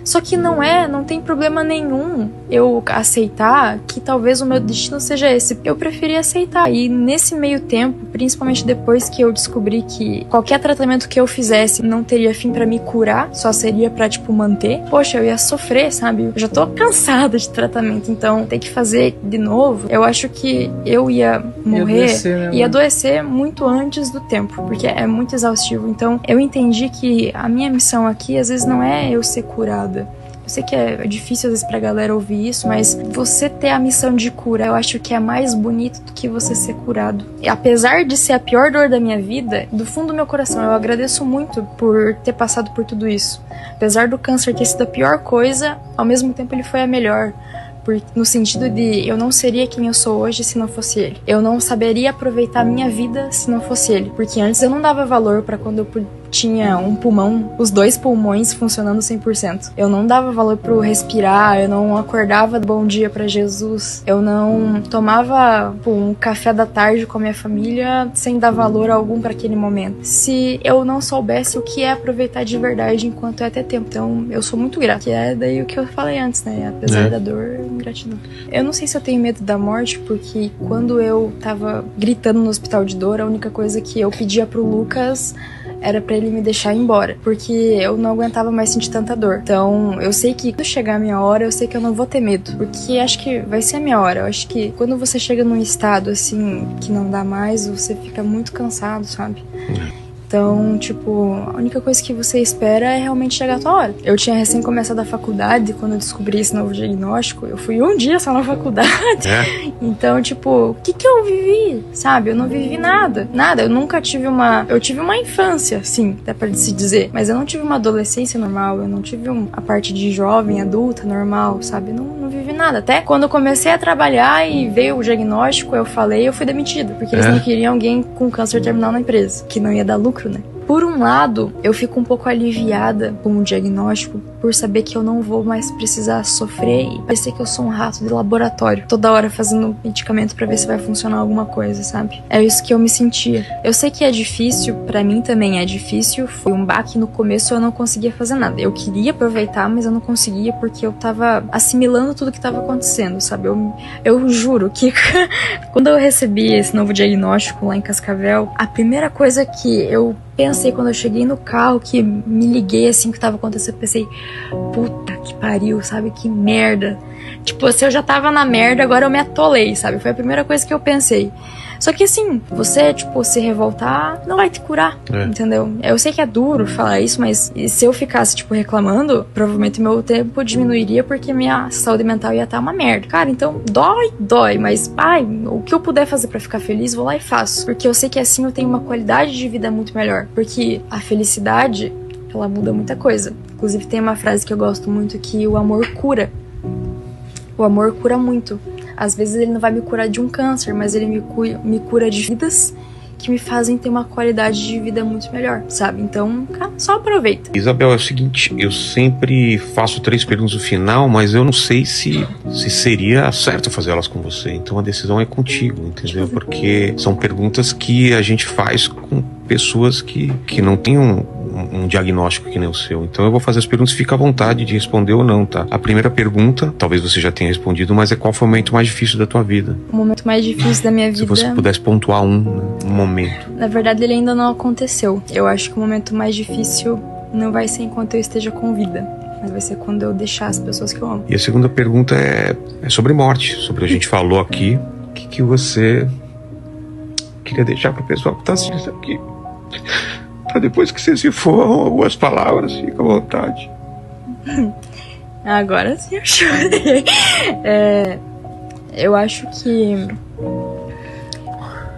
Só que não tem problema nenhum eu aceitar que talvez o meu destino seja esse. Eu preferi aceitar. E nesse meio tempo, principalmente depois que eu descobri que qualquer tratamento que eu fizesse não teria fim pra me curar, só seria pra, manter. Poxa, eu ia sofrer, sabe? Eu já tô cansada de tratamento, então ter que fazer de novo, eu acho que eu ia morrer e adoecer muito antes do tempo, porque é muito exaustivo. Então, eu entendi que a minha missão aqui, às vezes, não é eu ser curada. Eu sei que é difícil às vezes pra galera ouvir isso, mas você ter a missão de cura, eu acho que é mais bonito do que você ser curado. E apesar de ser a pior dor da minha vida, do fundo do meu coração, eu agradeço muito por ter passado por tudo isso. Apesar do câncer ter sido a pior coisa, ao mesmo tempo ele foi a melhor. No sentido de eu não seria quem eu sou hoje se não fosse ele. Eu não saberia aproveitar a minha vida se não fosse ele. Porque antes eu não dava valor pra quando eu tinha um pulmão, os 2 pulmões funcionando 100%. Eu não dava valor pro respirar, eu não acordava bom dia pra Jesus, eu não tomava um café da tarde com a minha família sem dar valor algum pra aquele momento. Se eu não soubesse o que é aproveitar de verdade enquanto é ter tempo. Então eu sou muito grata. Que é daí o que eu falei antes, né? Apesar da dor, gratidão. Eu não sei se eu tenho medo da morte, porque quando eu tava gritando no hospital de dor, a única coisa que eu pedia pro Lucas era pra ele me deixar ir embora, porque eu não aguentava mais sentir tanta dor. Então, eu sei que quando chegar a minha hora, eu sei que eu não vou ter medo, porque acho que vai ser a minha hora. Eu acho que quando você chega num estado, assim, que não dá mais, você fica muito cansado, sabe? Então, a única coisa que você espera é realmente chegar a tua hora. Eu tinha recém começado a faculdade, quando eu descobri esse novo diagnóstico, eu fui um dia só na faculdade. Então, o que eu vivi, sabe? Eu não vivi nada. Eu nunca tive eu tive uma infância, sim, dá pra se dizer, mas eu não tive uma adolescência normal, eu não tive a parte de jovem, adulta, normal, sabe? Eu não vivi nada. Até quando eu comecei a trabalhar e veio o diagnóstico, eu fui demitida, porque eles não queriam alguém com câncer terminal na empresa, que não ia dar lucro, né? Por um lado, eu fico um pouco aliviada com o diagnóstico por saber que eu não vou mais precisar sofrer e parecer que eu sou um rato de laboratório, toda hora fazendo medicamento pra ver se vai funcionar alguma coisa, sabe? É isso que eu me sentia. Eu sei que é difícil, pra mim também é difícil, foi um baque no começo, eu não conseguia fazer nada. Eu queria aproveitar, mas eu não conseguia porque eu tava assimilando tudo que tava acontecendo, sabe? Eu juro que quando eu recebi esse novo diagnóstico lá em Cascavel, a primeira coisa que eu pensei quando eu cheguei no carro, que me liguei assim que tava acontecendo, pensei, puta que pariu, sabe, que merda. Se eu já tava na merda, agora eu me atolei, sabe, foi a primeira coisa que eu pensei. Só que assim, você, se revoltar, não vai te curar, entendeu? Eu sei que é duro falar isso, mas se eu ficasse, reclamando, provavelmente meu tempo diminuiria porque minha saúde mental ia estar uma merda. Cara, então, dói, mas, o que eu puder fazer pra ficar feliz, vou lá e faço. Porque eu sei que assim eu tenho uma qualidade de vida muito melhor. Porque a felicidade, ela muda muita coisa. Inclusive, tem uma frase que eu gosto muito, que o amor cura. O amor cura muito. Às vezes ele não vai me curar de um câncer, mas ele me cura de vidas que me fazem ter uma qualidade de vida muito melhor, sabe? Então, cara, só aproveita. Isabel, é o seguinte, eu sempre faço 3 perguntas no final, mas eu não sei se seria certo fazer elas com você. Então a decisão é contigo, entendeu? Porque são perguntas que a gente faz com pessoas que não têm um diagnóstico que nem o seu. Então eu vou fazer as perguntas, fica à vontade de responder ou não, tá? A primeira pergunta, talvez você já tenha respondido, mas é qual foi o momento mais difícil da tua vida? O momento mais difícil da minha vida... Se você pudesse pontuar um momento. Na verdade, ele ainda não aconteceu. Eu acho que o momento mais difícil não vai ser enquanto eu esteja com vida, mas vai ser quando eu deixar as pessoas que eu amo. E a segunda pergunta é sobre morte, sobre a gente falou aqui. O que você queria deixar pro pessoal que tá assistindo aqui? Pra depois que você se for, algumas palavras, fica à vontade. Agora sim eu chorei. Eu acho que...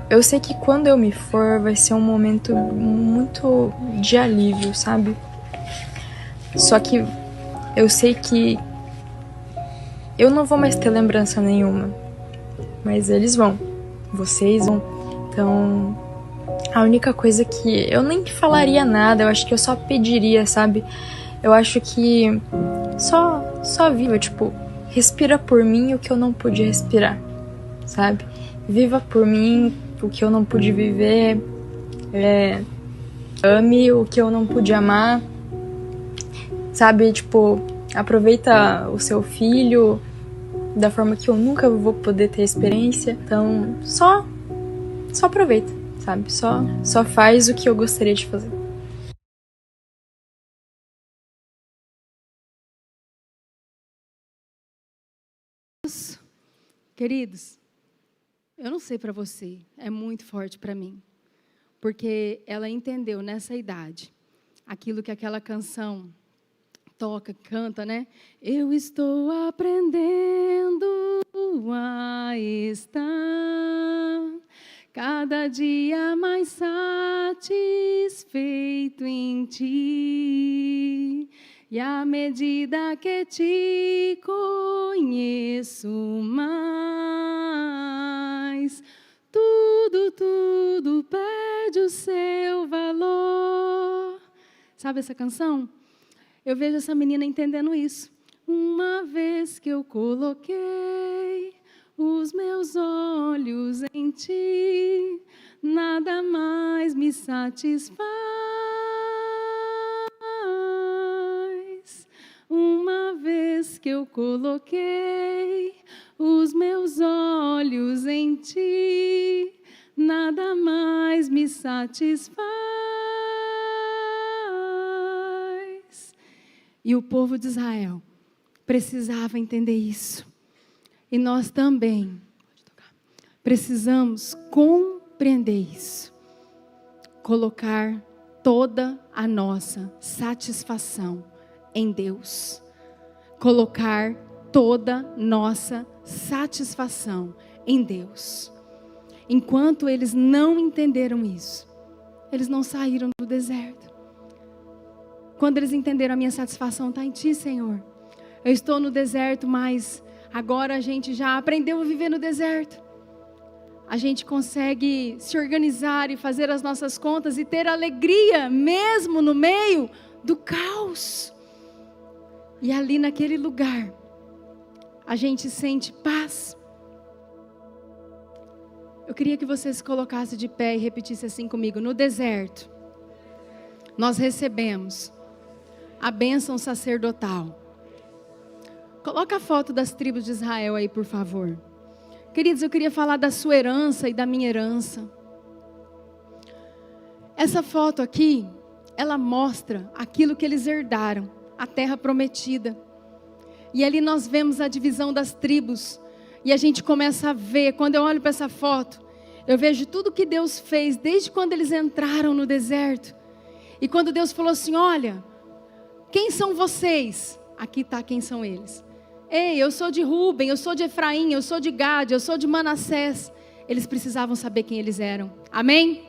Eu sei que quando eu me for, vai ser um momento muito de alívio, sabe? Só que eu sei que eu não vou mais ter lembrança nenhuma. Mas eles vão. Vocês vão. Então, a única coisa que... Eu nem falaria nada, eu acho que eu só pediria, sabe? Eu acho que só viva, tipo, respira por mim o que eu não pude respirar, sabe? Viva por mim o que eu não pude viver, ame o que eu não pude amar, sabe? Tipo, aproveita o seu filho da forma que eu nunca vou poder ter experiência. Então, só aproveita, sabe? Só faz o que eu gostaria de fazer. Queridos, eu não sei para você, é muito forte para mim, porque ela entendeu nessa idade aquilo que aquela canção toca, canta, né? Eu estou aprendendo a estar cada dia mais satisfeito em ti. E à medida que te conheço mais, tudo perde o seu valor. Sabe essa canção? Eu vejo essa menina entendendo isso. Uma vez que eu coloquei os meus olhos em ti, nada mais me satisfaz. Uma vez que eu coloquei os meus olhos em ti, nada mais me satisfaz. E o povo de Israel precisava entender isso. E nós também precisamos compreender isso. Colocar toda a nossa satisfação em Deus. Colocar toda nossa satisfação em Deus. Enquanto eles não entenderam isso, eles não saíram do deserto. Quando eles entenderam, a minha satisfação está em Ti, Senhor. Eu estou no deserto, mas agora a gente já aprendeu a viver no deserto. A gente consegue se organizar e fazer as nossas contas e ter alegria mesmo no meio do caos. E ali naquele lugar, a gente sente paz. Eu queria que você se colocasse de pé e repetisse assim comigo. No deserto, nós recebemos a bênção sacerdotal. Coloca a foto das tribos de Israel aí, por favor. Queridos, eu queria falar da sua herança e da minha herança. Essa foto aqui, ela mostra aquilo que eles herdaram, a terra prometida. E ali nós vemos a divisão das tribos. E a gente começa a ver, quando eu olho para essa foto, eu vejo tudo que Deus fez desde quando eles entraram no deserto. E quando Deus falou assim, olha, quem são vocês? Aqui está quem são eles. Ei, eu sou de Ruben, eu sou de Efraim, eu sou de Gade, eu sou de Manassés. Eles precisavam saber quem eles eram. Amém?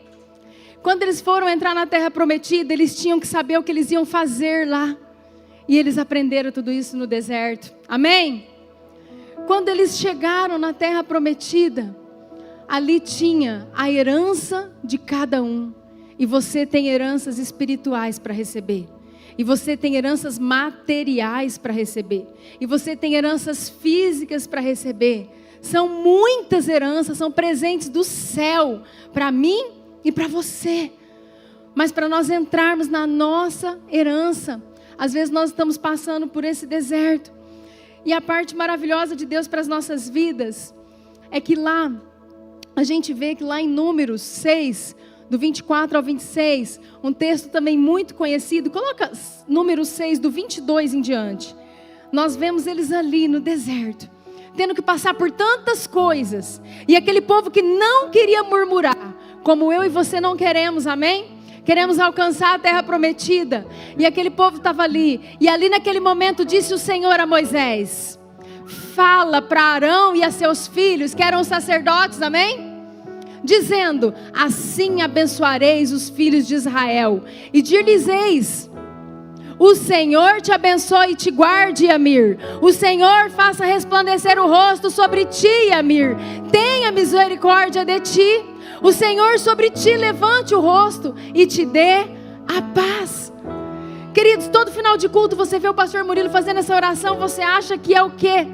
Quando eles foram entrar na terra prometida, eles tinham que saber o que eles iam fazer lá. E eles aprenderam tudo isso no deserto. Amém? Quando eles chegaram na terra prometida, ali tinha a herança de cada um. E você tem heranças espirituais para receber. E você tem heranças materiais para receber. E você tem heranças físicas para receber. São muitas heranças, são presentes do céu para mim e para você. Mas para nós entrarmos na nossa herança, às vezes nós estamos passando por esse deserto. E a parte maravilhosa de Deus para as nossas vidas é que lá, a gente vê que lá em Números 6, do 24 ao 26, um texto também muito conhecido, coloca Números 6, do 22 em diante. Nós vemos eles ali no deserto, tendo que passar por tantas coisas. E aquele povo que não queria murmurar, como eu e você não queremos, amém? Queremos alcançar a terra prometida. E aquele povo estava ali. E ali naquele momento disse o Senhor a Moisés: fala para Arão e a seus filhos, que eram sacerdotes, amém? Dizendo: assim abençoareis os filhos de Israel. E dir-lhes-eis: o Senhor te abençoe e te guarde, Amir. O Senhor faça resplandecer o rosto sobre ti, Amir. Tenha misericórdia de ti. O Senhor sobre ti levante o rosto e te dê a paz. Queridos, todo final de culto você vê o pastor Murilo fazendo essa oração, você acha que é o quê?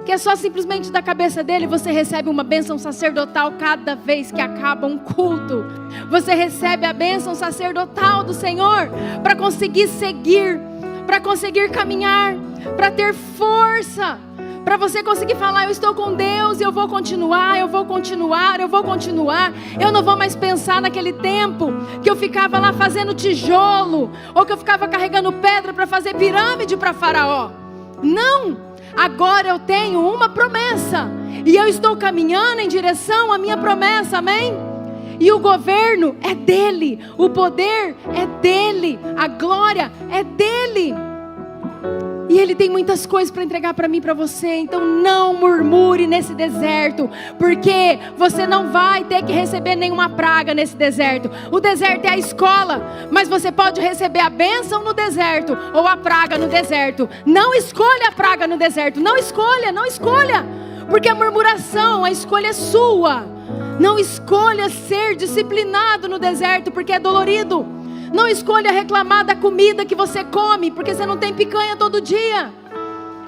Que é só simplesmente da cabeça dele. Você recebe uma bênção sacerdotal cada vez que acaba um culto. Você recebe a bênção sacerdotal do Senhor para conseguir seguir, para conseguir caminhar, para ter força, para você conseguir falar: eu estou com Deus e eu vou continuar, eu vou continuar, eu vou continuar. Eu não vou mais pensar naquele tempo que eu ficava lá fazendo tijolo, ou que eu ficava carregando pedra para fazer pirâmide para Faraó. Não! Agora eu tenho uma promessa, e eu estou caminhando em direção à minha promessa, amém? E o governo é dele, o poder é dele, a glória é dele. E ele tem muitas coisas para entregar para mim e para você. Então não murmure nesse deserto, porque você não vai ter que receber nenhuma praga nesse deserto. O deserto é a escola, mas você pode receber a bênção no deserto ou a praga no deserto. Não escolha a praga no deserto. Não escolha, não escolha. Porque a murmuração, a escolha é sua. Não escolha ser disciplinado no deserto, porque é dolorido. Não escolha reclamar da comida que você come, porque você não tem picanha todo dia.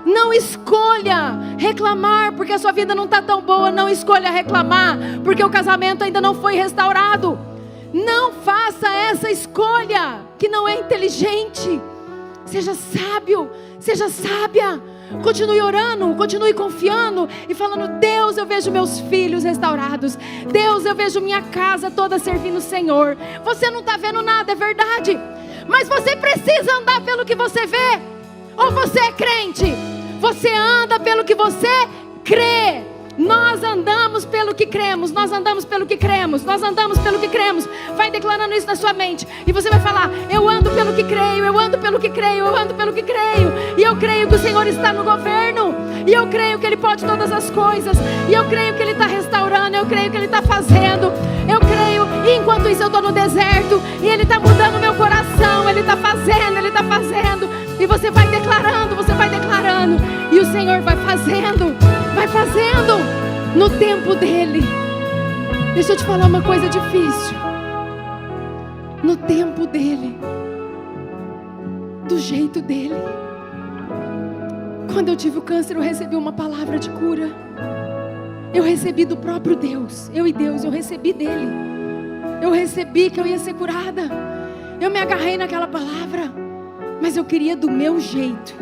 Não escolha reclamar porque a sua vida não está tão boa. Não escolha reclamar porque o casamento ainda não foi restaurado. Não faça essa escolha que não é inteligente. Seja sábio, seja sábia. Continue orando, continue confiando e falando: Deus, eu vejo meus filhos restaurados. Deus, eu vejo minha casa toda servindo o Senhor. Você não está vendo nada, é verdade, mas você precisa andar pelo que você vê. Ou você é crente? Você anda pelo que você crê. Nós andamos pelo que cremos. Nós andamos pelo que cremos. Nós andamos pelo que cremos. Vai declarando isso na sua mente. E você vai falar: eu ando pelo que creio. Eu ando pelo que creio. Eu ando pelo que creio. E eu creio que o Senhor está no governo. E eu creio que Ele pode todas as coisas. E eu creio que Ele está restaurando. Eu creio que Ele está fazendo. Eu creio. E enquanto isso eu estou no deserto. E Ele está mudando meu coração. Ele está fazendo. Ele está fazendo. E você vai declarando. Você vai declarando. E o Senhor vai fazendo. Vai fazendo no tempo dele. Deixa eu te falar uma coisa difícil. No tempo dele, do jeito dele. Quando eu tive o câncer, eu recebi uma palavra de cura. Eu recebi do próprio Deus. Eu e Deus, eu recebi dele. Eu recebi que eu ia ser curada. Eu me agarrei naquela palavra, mas eu queria do meu jeito.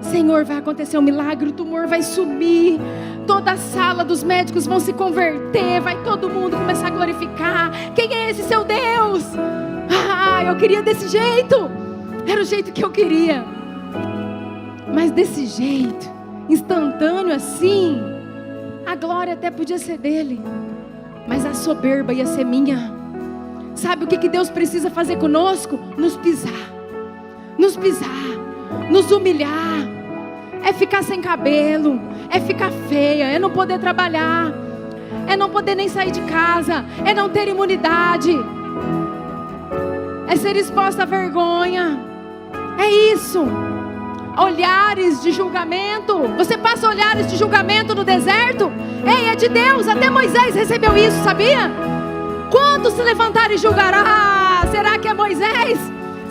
Senhor, vai acontecer um milagre, o tumor vai sumir, toda a sala dos médicos vão se converter, vai todo mundo começar a glorificar. Quem é esse seu Deus? Eu queria desse jeito, era o jeito que eu queria. Mas desse jeito, instantâneo assim, a glória até podia ser dele, mas a soberba ia ser minha. Sabe o que Deus precisa fazer conosco? Nos pisar, nos humilhar. É ficar sem cabelo, é ficar feia, é não poder trabalhar, é não poder nem sair de casa, é não ter imunidade, é ser exposta à vergonha. É isso. olhares de julgamento. Você passa olhares de julgamento no deserto? Ei, é de Deus. Até Moisés recebeu isso, sabia? Quantos se levantarem e julgarão? Ah, será que é Moisés?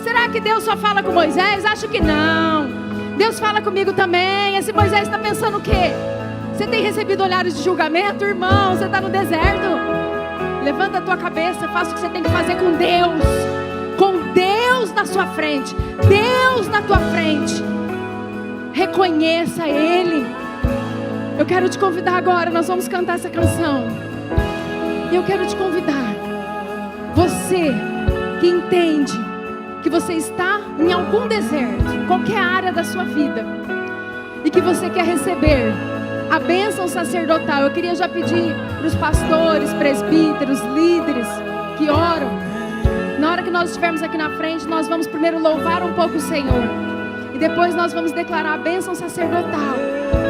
Será que Deus só fala com Moisés? Acho que não. Deus fala comigo também. Esse Moisés está pensando o quê? Você tem recebido olhares de julgamento? Irmão, você está no deserto. Levanta a tua cabeça, faça o que você tem que fazer com Deus. Com Deus na sua frente. Deus na tua frente. Reconheça Ele. Eu quero te convidar agora, nós vamos cantar essa canção. E eu quero te convidar, você que entende que você está em algum deserto, em qualquer área da sua vida, e que você quer receber a bênção sacerdotal. Eu queria já pedir para os pastores, presbíteros, líderes que oram. Na hora que nós estivermos aqui na frente, nós vamos primeiro louvar um pouco o Senhor. E depois nós vamos declarar a bênção sacerdotal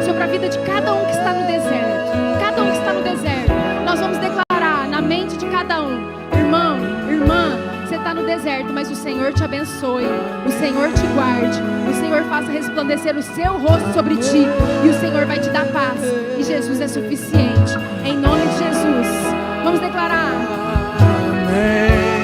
sobre a vida de cada um que está no deserto. Cada um que está no deserto. Nós vamos declarar na mente de cada um: irmão, irmã, você está no deserto, mas o Senhor te abençoe. O Senhor te guarde. O Senhor faça resplandecer o seu rosto sobre ti. E o Senhor vai te dar paz. E Jesus é suficiente. Em nome de Jesus. Vamos declarar. Amém.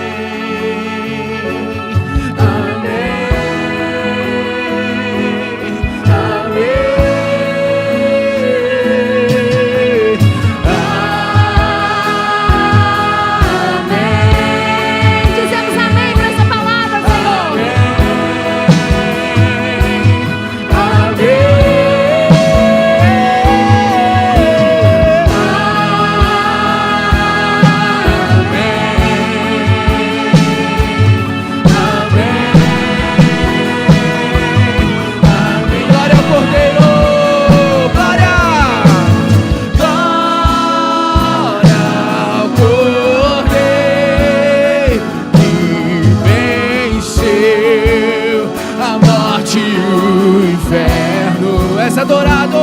Adorado,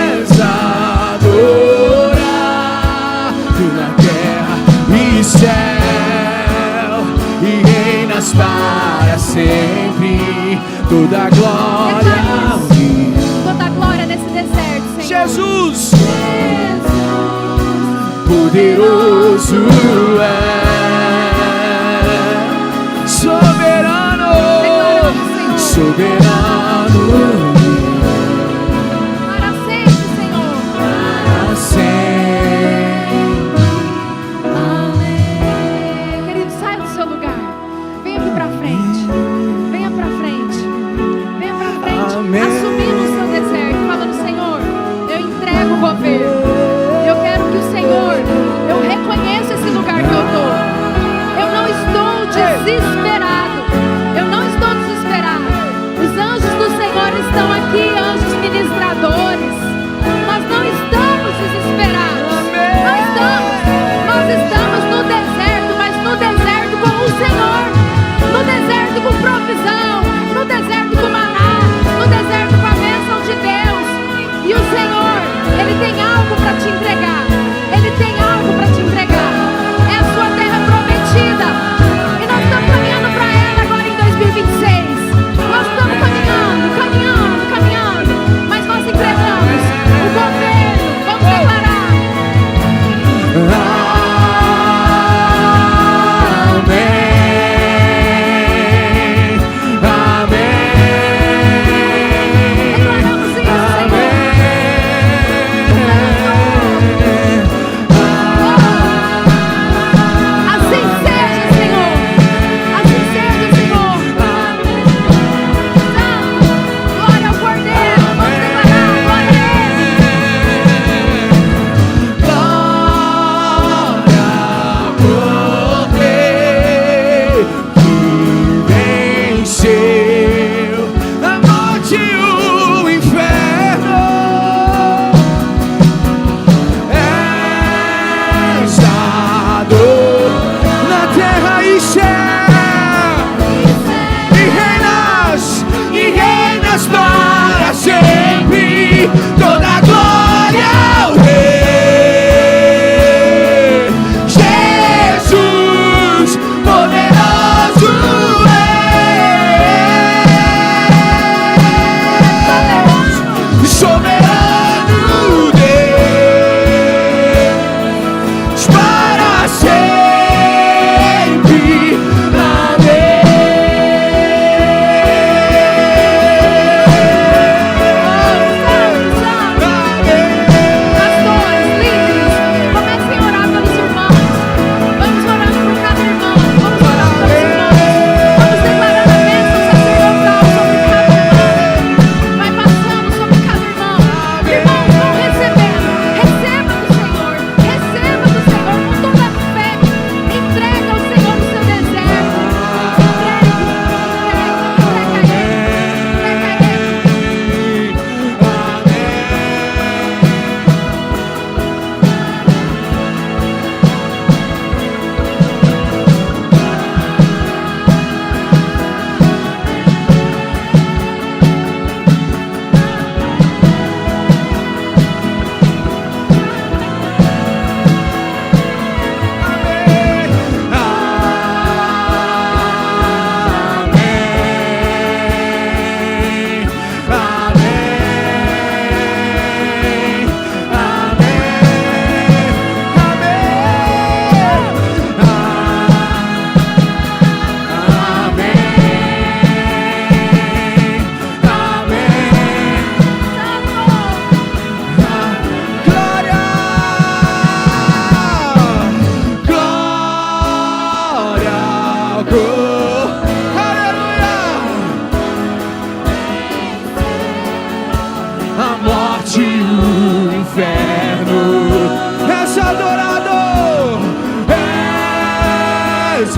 és adorado na terra e céu, e reinas para sempre. Toda glória, toda glória nesse deserto, Senhor. Jesus, Jesus, poderoso é, soberano. Soberano, para sempre, Senhor. Para sempre. Amém. Querido, saia do seu lugar. Venha aqui pra frente. Venha pra frente. Venha pra frente. Amém. Assumindo o seu deserto, falando: Senhor, eu entrego o governo. Eu quero que o Senhor, eu reconheço esse lugar que eu estou. Eu não estou desesperado. Eu não estou desesperado. Os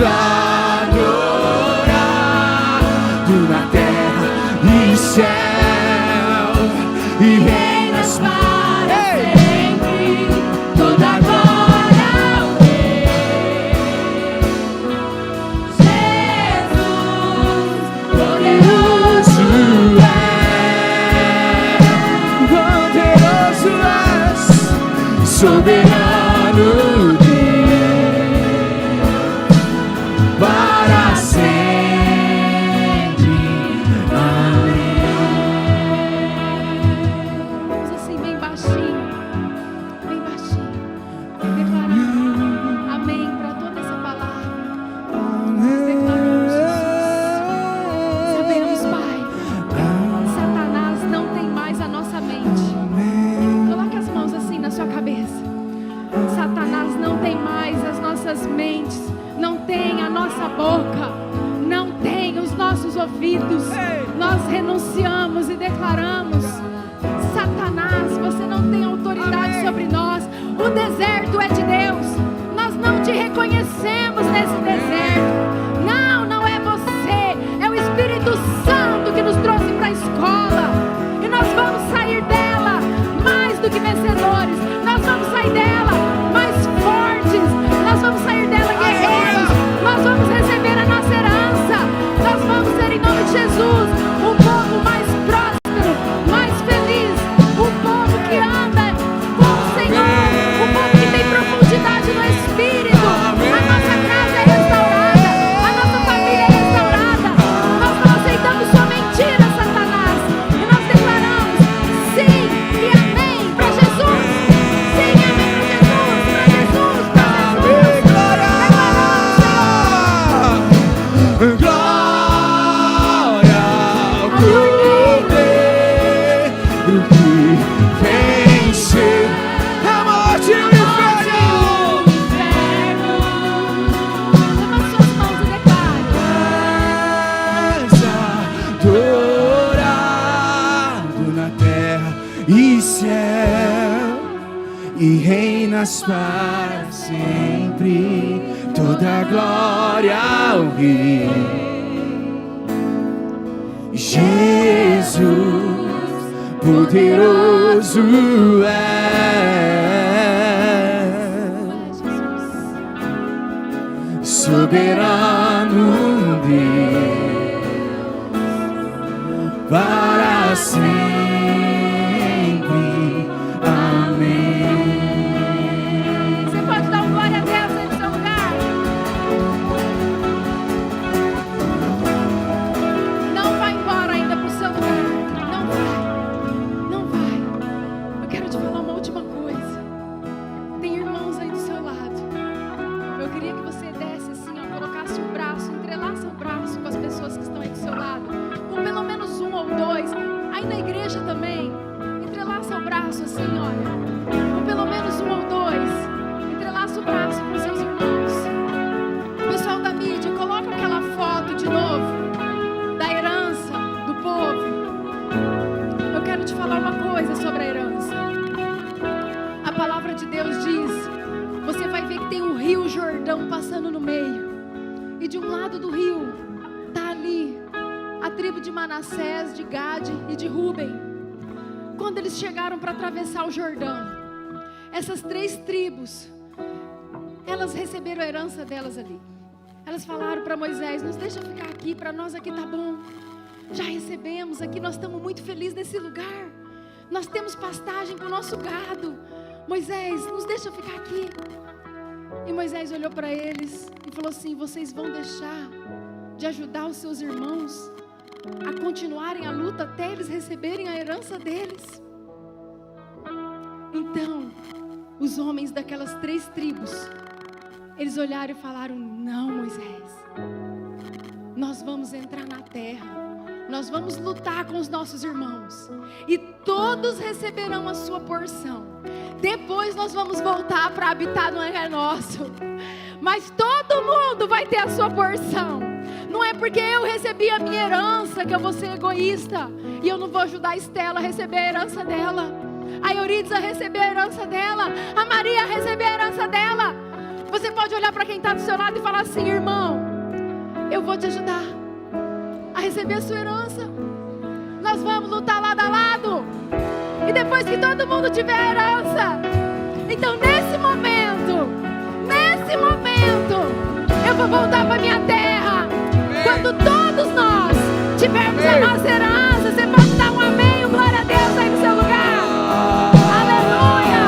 adorado na terra e céu, e reinas para sempre, toda glória ao Rei. Jesus, poderoso és, soberano Deus, para sempre. Amém. Vamos assim, bem baixinho, declarar amém para toda essa palavra. Nós declaramos, Jesus. Sabemos, Pai, Satanás não tem mais a nossa mente. Coloque as mãos assim na sua cabeça. Satanás não tem mais as nossas mentes, não tem a nossa boca, não tem os nossos ouvidos. Nós renunciamos e declaramos: Satanás, você não tem autoridade sobre nós. O deserto é de Deus. Nós não te reconhecemos nesse deserto. Não é você, é o Espírito Santo que nos trouxe para a escola. E nós vamos sair dela mais do que vencedores. Nós vamos sair dela mais fortes. Nós vamos sair dela guerreiros. Nós vamos receber a nossa herança. Nós vamos ser, em nome de Jesus, um povo mais próspero, mais feliz, um povo que anda com o Senhor, um povo que tem profundidade no Espírito. A nossa casa é restaurada, a nossa família é restaurada. Nós não aceitamos sua mentira, Satanás, e nós declaramos sim e amém para Jesus. Sim e amém para Jesus, para Jesus, para Jesus. Glória ao Cordeiro que venceu a morte e o inferno. Levante suas mãos e declare: Adorado na terra e céu, e reinas para sempre, toda glória ao Rei. Jesus, poderoso és, soberano Deus, para sempre. Amém. você pode dar um glória a Deus aí no seu lugar? Não vai embora ainda pro seu lugar. Não vai. Eu quero te falar uma última coisa. Tem irmãos aí do seu lado. Eu queria que você desse assim, ó, colocasse o braço, entrelaça o braço com as pessoas que estão aí do seu lado, com pelo menos um ou dois. Aí na igreja também, entrelaça o braço assim, olha, com pelo menos um ou dois. Entrelaça o braço com seus irmãos. Pessoal da mídia, coloca aquela foto de novo da herança do povo. Eu quero te falar uma coisa sobre a herança. A palavra de Deus diz: você vai ver que tem um rio Jordão passando no meio, e de um lado do rio está ali a tribo de Manassés, de Gade e de Ruben. Quando eles chegaram para atravessar o Jordão, essas três tribos, elas receberam a herança delas ali. Elas falaram para Moisés: nos deixa ficar aqui, para nós aqui tá bom, já recebemos aqui, nós estamos muito felizes nesse lugar, nós temos pastagem para o nosso gado. Moisés, nos deixa ficar aqui. E Moisés olhou para eles e falou assim: vocês vão deixar de ajudar os seus irmãos a continuarem a luta até eles receberem a herança deles? Então, os homens daquelas três tribos, eles olharam e falaram: não, Moisés, nós vamos entrar na terra, nós vamos lutar com os nossos irmãos, e todos receberão a sua porção. Depois nós vamos voltar para habitar no é nosso, mas todo mundo vai ter a sua porção. Não é porque eu recebi a minha herança que eu vou ser egoísta e eu não vou ajudar a Estela a receber a herança dela, a Eurides a receber a herança dela, a Maria a receber a herança dela. Você pode olhar para quem está do seu lado e falar assim: irmão, eu vou te ajudar a receber a sua herança. Nós vamos lutar lado a lado. E depois que todo mundo tiver a herança, então nesse momento, eu vou voltar para minha terra. Quando todos nós tivermos a nossa herança, você pode dar um amém, um glória a Deus aí no seu lugar. Aleluia.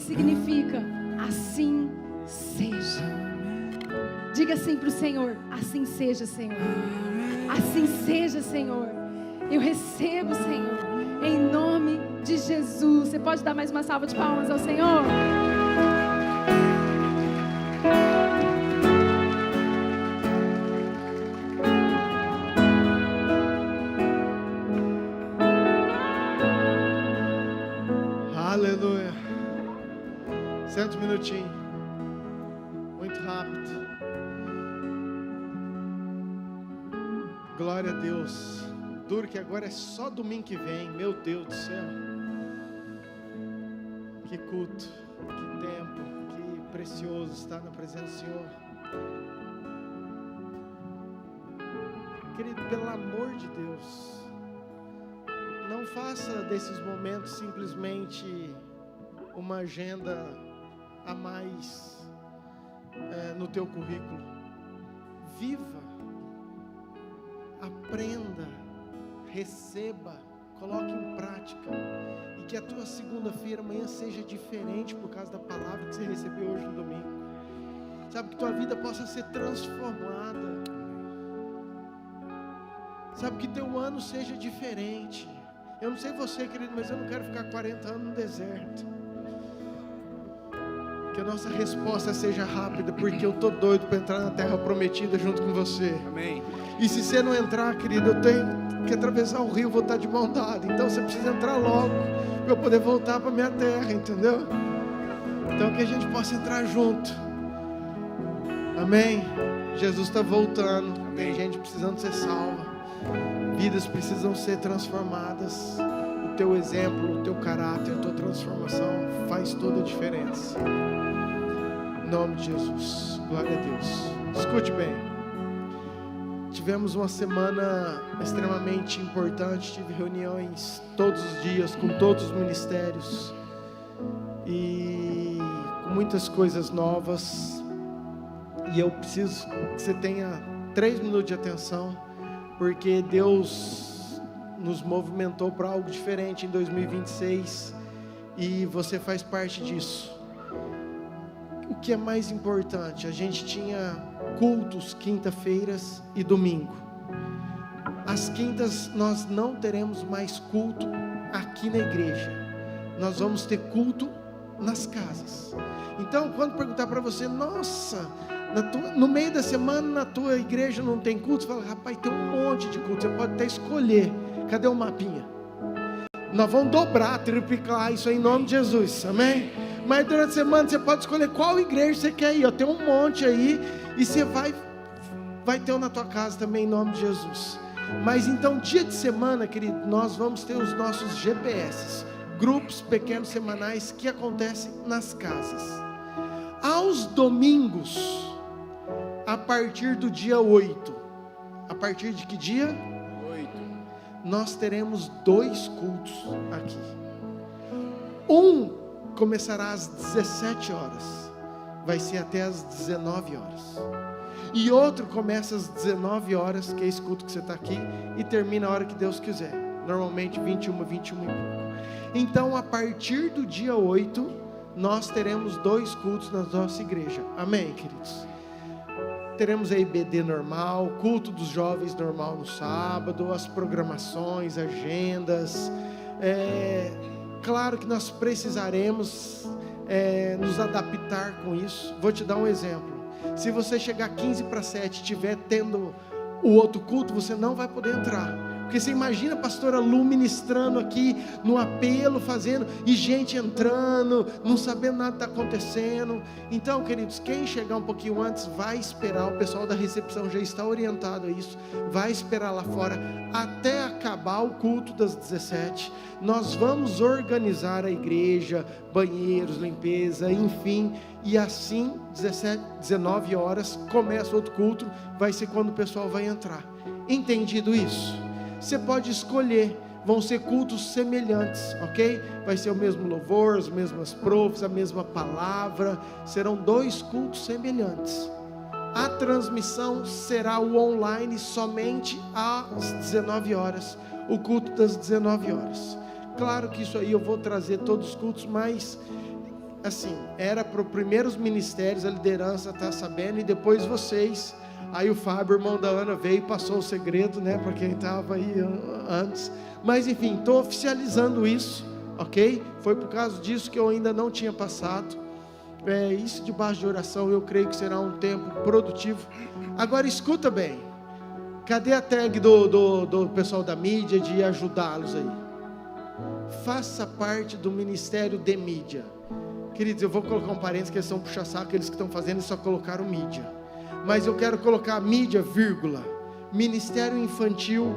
Significa assim seja. Diga assim para o Senhor: assim seja, Senhor. Assim seja, Senhor. Eu recebo, Senhor, em nome de Jesus. Você pode dar mais uma salva de palmas ao Senhor? Aleluia. Senta um minutinho. Muito rápido. Glória a Deus. Duro que agora é só domingo que vem. Meu Deus do céu. Que culto, que tempo, que precioso estar na presença do Senhor. Querido, pelo amor de Deus, não faça desses momentos simplesmente uma agenda a mais no teu currículo. Viva, aprenda, receba, coloque em prática, e que a tua segunda-feira, amanhã, seja diferente por causa da palavra que você recebeu hoje no domingo. Sabe, que tua vida possa ser transformada. Sabe, que teu ano seja diferente. Eu não sei você, querido, mas eu não quero ficar 40 anos no deserto. Que a nossa resposta seja rápida, porque eu estou doido para entrar na terra prometida junto com você. Amém. E se você não entrar, querido, eu tenho que atravessar o rio, vou estar de mão dada. Então você precisa entrar logo, para eu poder voltar para minha terra, entendeu? Então que a gente possa entrar junto. Amém? Jesus está voltando. Amém. Tem gente precisando ser salva. Vidas precisam ser transformadas. O teu exemplo, o teu caráter, a tua transformação faz toda a diferença. Em nome de Jesus. Glória a Deus. Escute bem. Tivemos uma semana extremamente importante. Tive reuniões todos os dias com todos os ministérios. E com muitas coisas novas. E eu preciso que você tenha 3 minutos de atenção. Porque Deus nos movimentou para algo diferente em 2026 e você faz parte disso. O que é mais importante? A gente tinha cultos quinta-feiras e domingo. As quintas nós não teremos mais culto aqui na igreja. Nós vamos ter culto nas casas. Então, quando perguntar para você, nossa, no meio da semana na tua igreja não tem culto, você fala, rapaz, tem um monte de culto, você pode até escolher. Cadê o mapinha? Nós vamos dobrar, triplicar isso aí em nome de Jesus, amém? Mas durante a semana você pode escolher qual igreja você quer ir. Tem um monte aí e você vai ter um na tua casa também em nome de Jesus. Mas então dia de semana, querido, nós vamos ter os nossos GPS, grupos pequenos semanais que acontecem nas casas. Aos domingos, a partir do dia 8. A partir de que dia? 8. Nós teremos 2 cultos aqui. Um começará às 17 horas. Vai ser até às 19 horas. E outro começa às 19 horas, que é esse culto que você está aqui, e termina a hora que Deus quiser. Normalmente 21 e pouco. Então, a partir do dia 8, nós teremos 2 cultos na nossa igreja. Amém, queridos? teremos a IBD normal, culto dos jovens normal no sábado, as programações, agendas. Claro que nós precisaremos nos adaptar com isso. Vou te dar um exemplo. Se você chegar 15 para 7 e estiver tendo o outro culto, você não vai poder entrar. Porque você imagina a pastora Lu ministrando aqui no apelo, fazendo, e gente entrando, não sabendo nada que está acontecendo. Então, queridos, quem chegar um pouquinho antes, vai esperar. O pessoal da recepção já está orientado a isso. Vai esperar lá fora até acabar o culto das 17. Nós vamos organizar a igreja, banheiros, limpeza, enfim. E assim, 19 horas, começa outro culto. Vai ser quando o pessoal vai entrar. Entendido isso? Você pode escolher, vão ser cultos semelhantes, ok? Vai ser o mesmo louvor, as mesmas profs, a mesma palavra, serão 2 cultos semelhantes. A transmissão será o online somente às 19 horas, o culto das 19 horas. Claro que isso aí eu vou trazer todos os cultos, mas assim, era para os primeiros ministérios, a liderança está sabendo, e depois vocês. Aí o Fábio, irmão da Ana, veio e passou o segredo, né, para quem estava aí antes. Mas enfim, estou oficializando isso, ok? Foi por causa disso que eu ainda não tinha passado. Isso debaixo de oração, eu creio que será um tempo produtivo. Agora escuta bem, cadê a tag do pessoal da mídia de ajudá-los aí? Faça parte do ministério de mídia. Queridos, eu vou colocar um parênteses, que eles são puxa-saco, eles que estão fazendo e só colocaram mídia. Mas eu quero colocar mídia, vírgula, ministério infantil,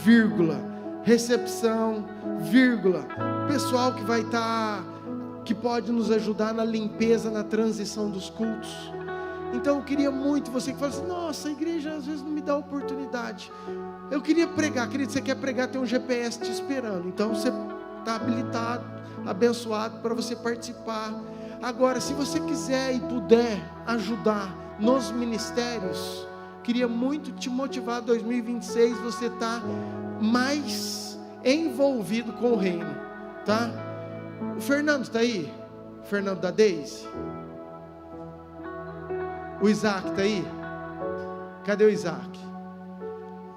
vírgula, recepção, vírgula, pessoal que vai estar, que pode nos ajudar na limpeza, na transição dos cultos. Então eu queria muito, você que fala assim, nossa, a igreja às vezes não me dá oportunidade. Eu queria pregar, querido, você quer pregar, tem um GPS te esperando, então você está habilitado, abençoado para você participar. Agora, se você quiser e puder ajudar nos ministérios, queria muito te motivar 2026, você está mais envolvido com o reino, tá? O Fernando está aí? O Fernando da Deise? O Isaac está aí? Cadê o Isaac?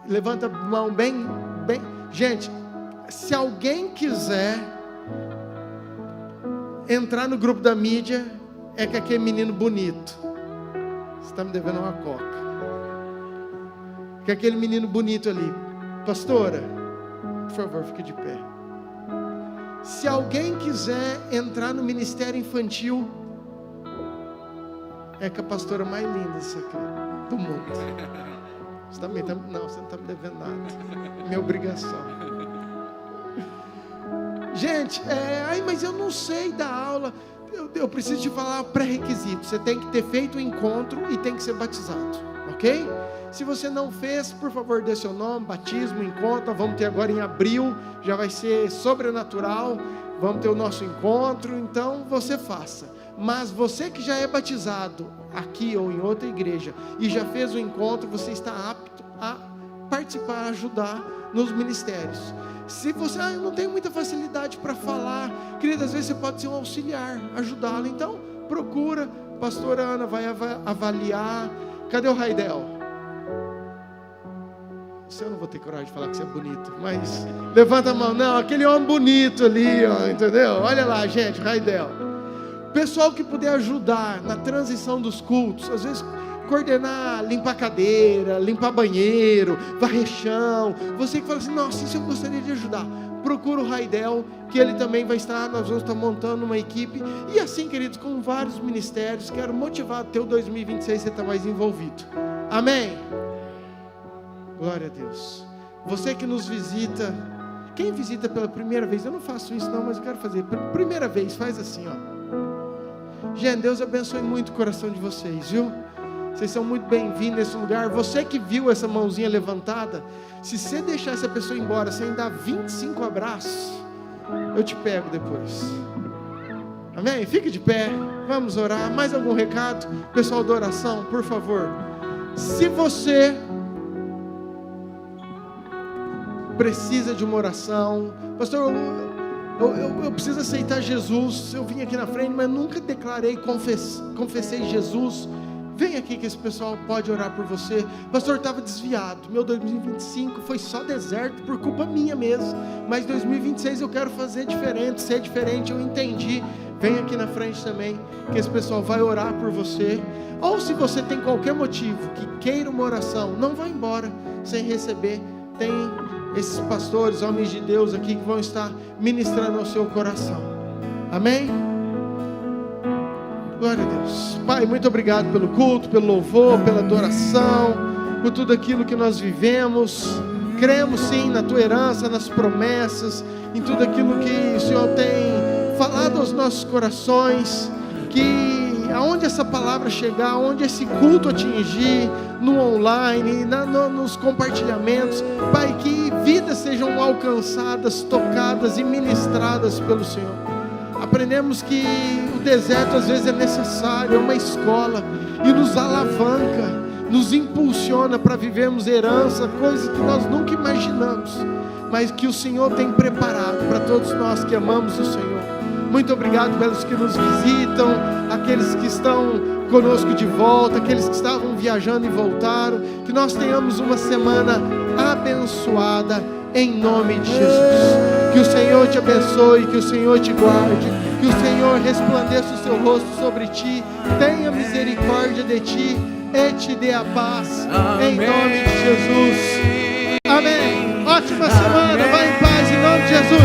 Levanta a mão bem. Gente, se alguém quiser entrar no grupo da mídia, é que aquele menino bonito, você está me devendo uma coca, que aquele menino bonito ali, pastora, por favor, fique de pé. Se alguém quiser entrar no ministério infantil, é que a pastora mais linda do mundo. Você também não, você não está me devendo nada, minha obrigação. Gente, mas eu não sei dar aula. Eu preciso te falar pré-requisito. Você tem que ter feito o encontro e tem que ser batizado, ok? Se você não fez, por favor, dê seu nome, batismo, encontro. Vamos ter agora em abril, já vai ser sobrenatural. Vamos ter o nosso encontro, então você faça. Mas você que já é batizado aqui ou em outra igreja e já fez o encontro, você está apto a participar, a ajudar nos ministérios. Se você, eu não tenho muita facilidade para falar, querida, às vezes você pode ser um auxiliar, ajudá-lo. Então, procura, pastora Ana vai avaliar. Cadê o Raidel? Eu não vou ter coragem de falar que você é bonito, mas levanta a mão. Não, aquele homem bonito ali, ó, entendeu? Olha lá, gente, Raidel. Pessoal que puder ajudar na transição dos cultos, às vezes coordenar, limpar cadeira, limpar banheiro, varrer chão. Você que fala assim, nossa, isso eu gostaria de ajudar. Procura o Raidel, que ele também vai estar, nós vamos estar montando uma equipe. E assim, queridos, com vários ministérios, quero motivar o teu 2026 você estar mais envolvido. Amém? Glória a Deus. Você que nos visita, quem visita pela primeira vez, eu não faço isso não, mas eu quero fazer. Primeira vez, faz assim, ó. Gente, Deus abençoe muito o coração de vocês, viu? Vocês são muito bem-vindos nesse lugar. Você que viu essa mãozinha levantada, se você deixar essa pessoa embora sem dar 25 abraços, eu te pego depois. Amém? Fique de pé, vamos orar. Mais algum recado? Pessoal da oração, por favor. Se você precisa de uma oração, pastor, eu preciso aceitar Jesus. Eu vim aqui na frente, mas nunca declarei, confessei Jesus. Vem aqui que esse pessoal pode orar por você. Pastor, estava desviado. Meu 2025 foi só deserto por culpa minha mesmo. Mas 2026 eu quero fazer diferente, ser diferente, eu entendi. Vem aqui na frente também, que esse pessoal vai orar por você. Ou se você tem qualquer motivo que queira uma oração, não vá embora sem receber. Tem esses pastores, homens de Deus aqui que vão estar ministrando ao seu coração. Amém? Glória a Deus. Pai, muito obrigado pelo culto, pelo louvor, pela adoração, por tudo aquilo que nós vivemos. Cremos sim na tua herança, nas promessas, em tudo aquilo que o Senhor tem falado aos nossos corações, que aonde essa palavra chegar, aonde esse culto atingir, no online, nos compartilhamentos, Pai, que vidas sejam alcançadas, tocadas e ministradas pelo Senhor. Aprendemos que o deserto às vezes é necessário, é uma escola, e nos alavanca, nos impulsiona para vivermos herança, coisas que nós nunca imaginamos, mas que o Senhor tem preparado para todos nós que amamos o Senhor. Muito obrigado pelos que nos visitam, aqueles que estão conosco de volta, aqueles que estavam viajando e voltaram, que nós tenhamos uma semana abençoada, em nome de Jesus. Que o Senhor te abençoe, que o Senhor te guarde, que o Senhor resplandeça o seu rosto sobre ti, tenha misericórdia de ti e te dê a paz, em nome de Jesus. Amém. Ótima semana, vai em paz, em nome de Jesus.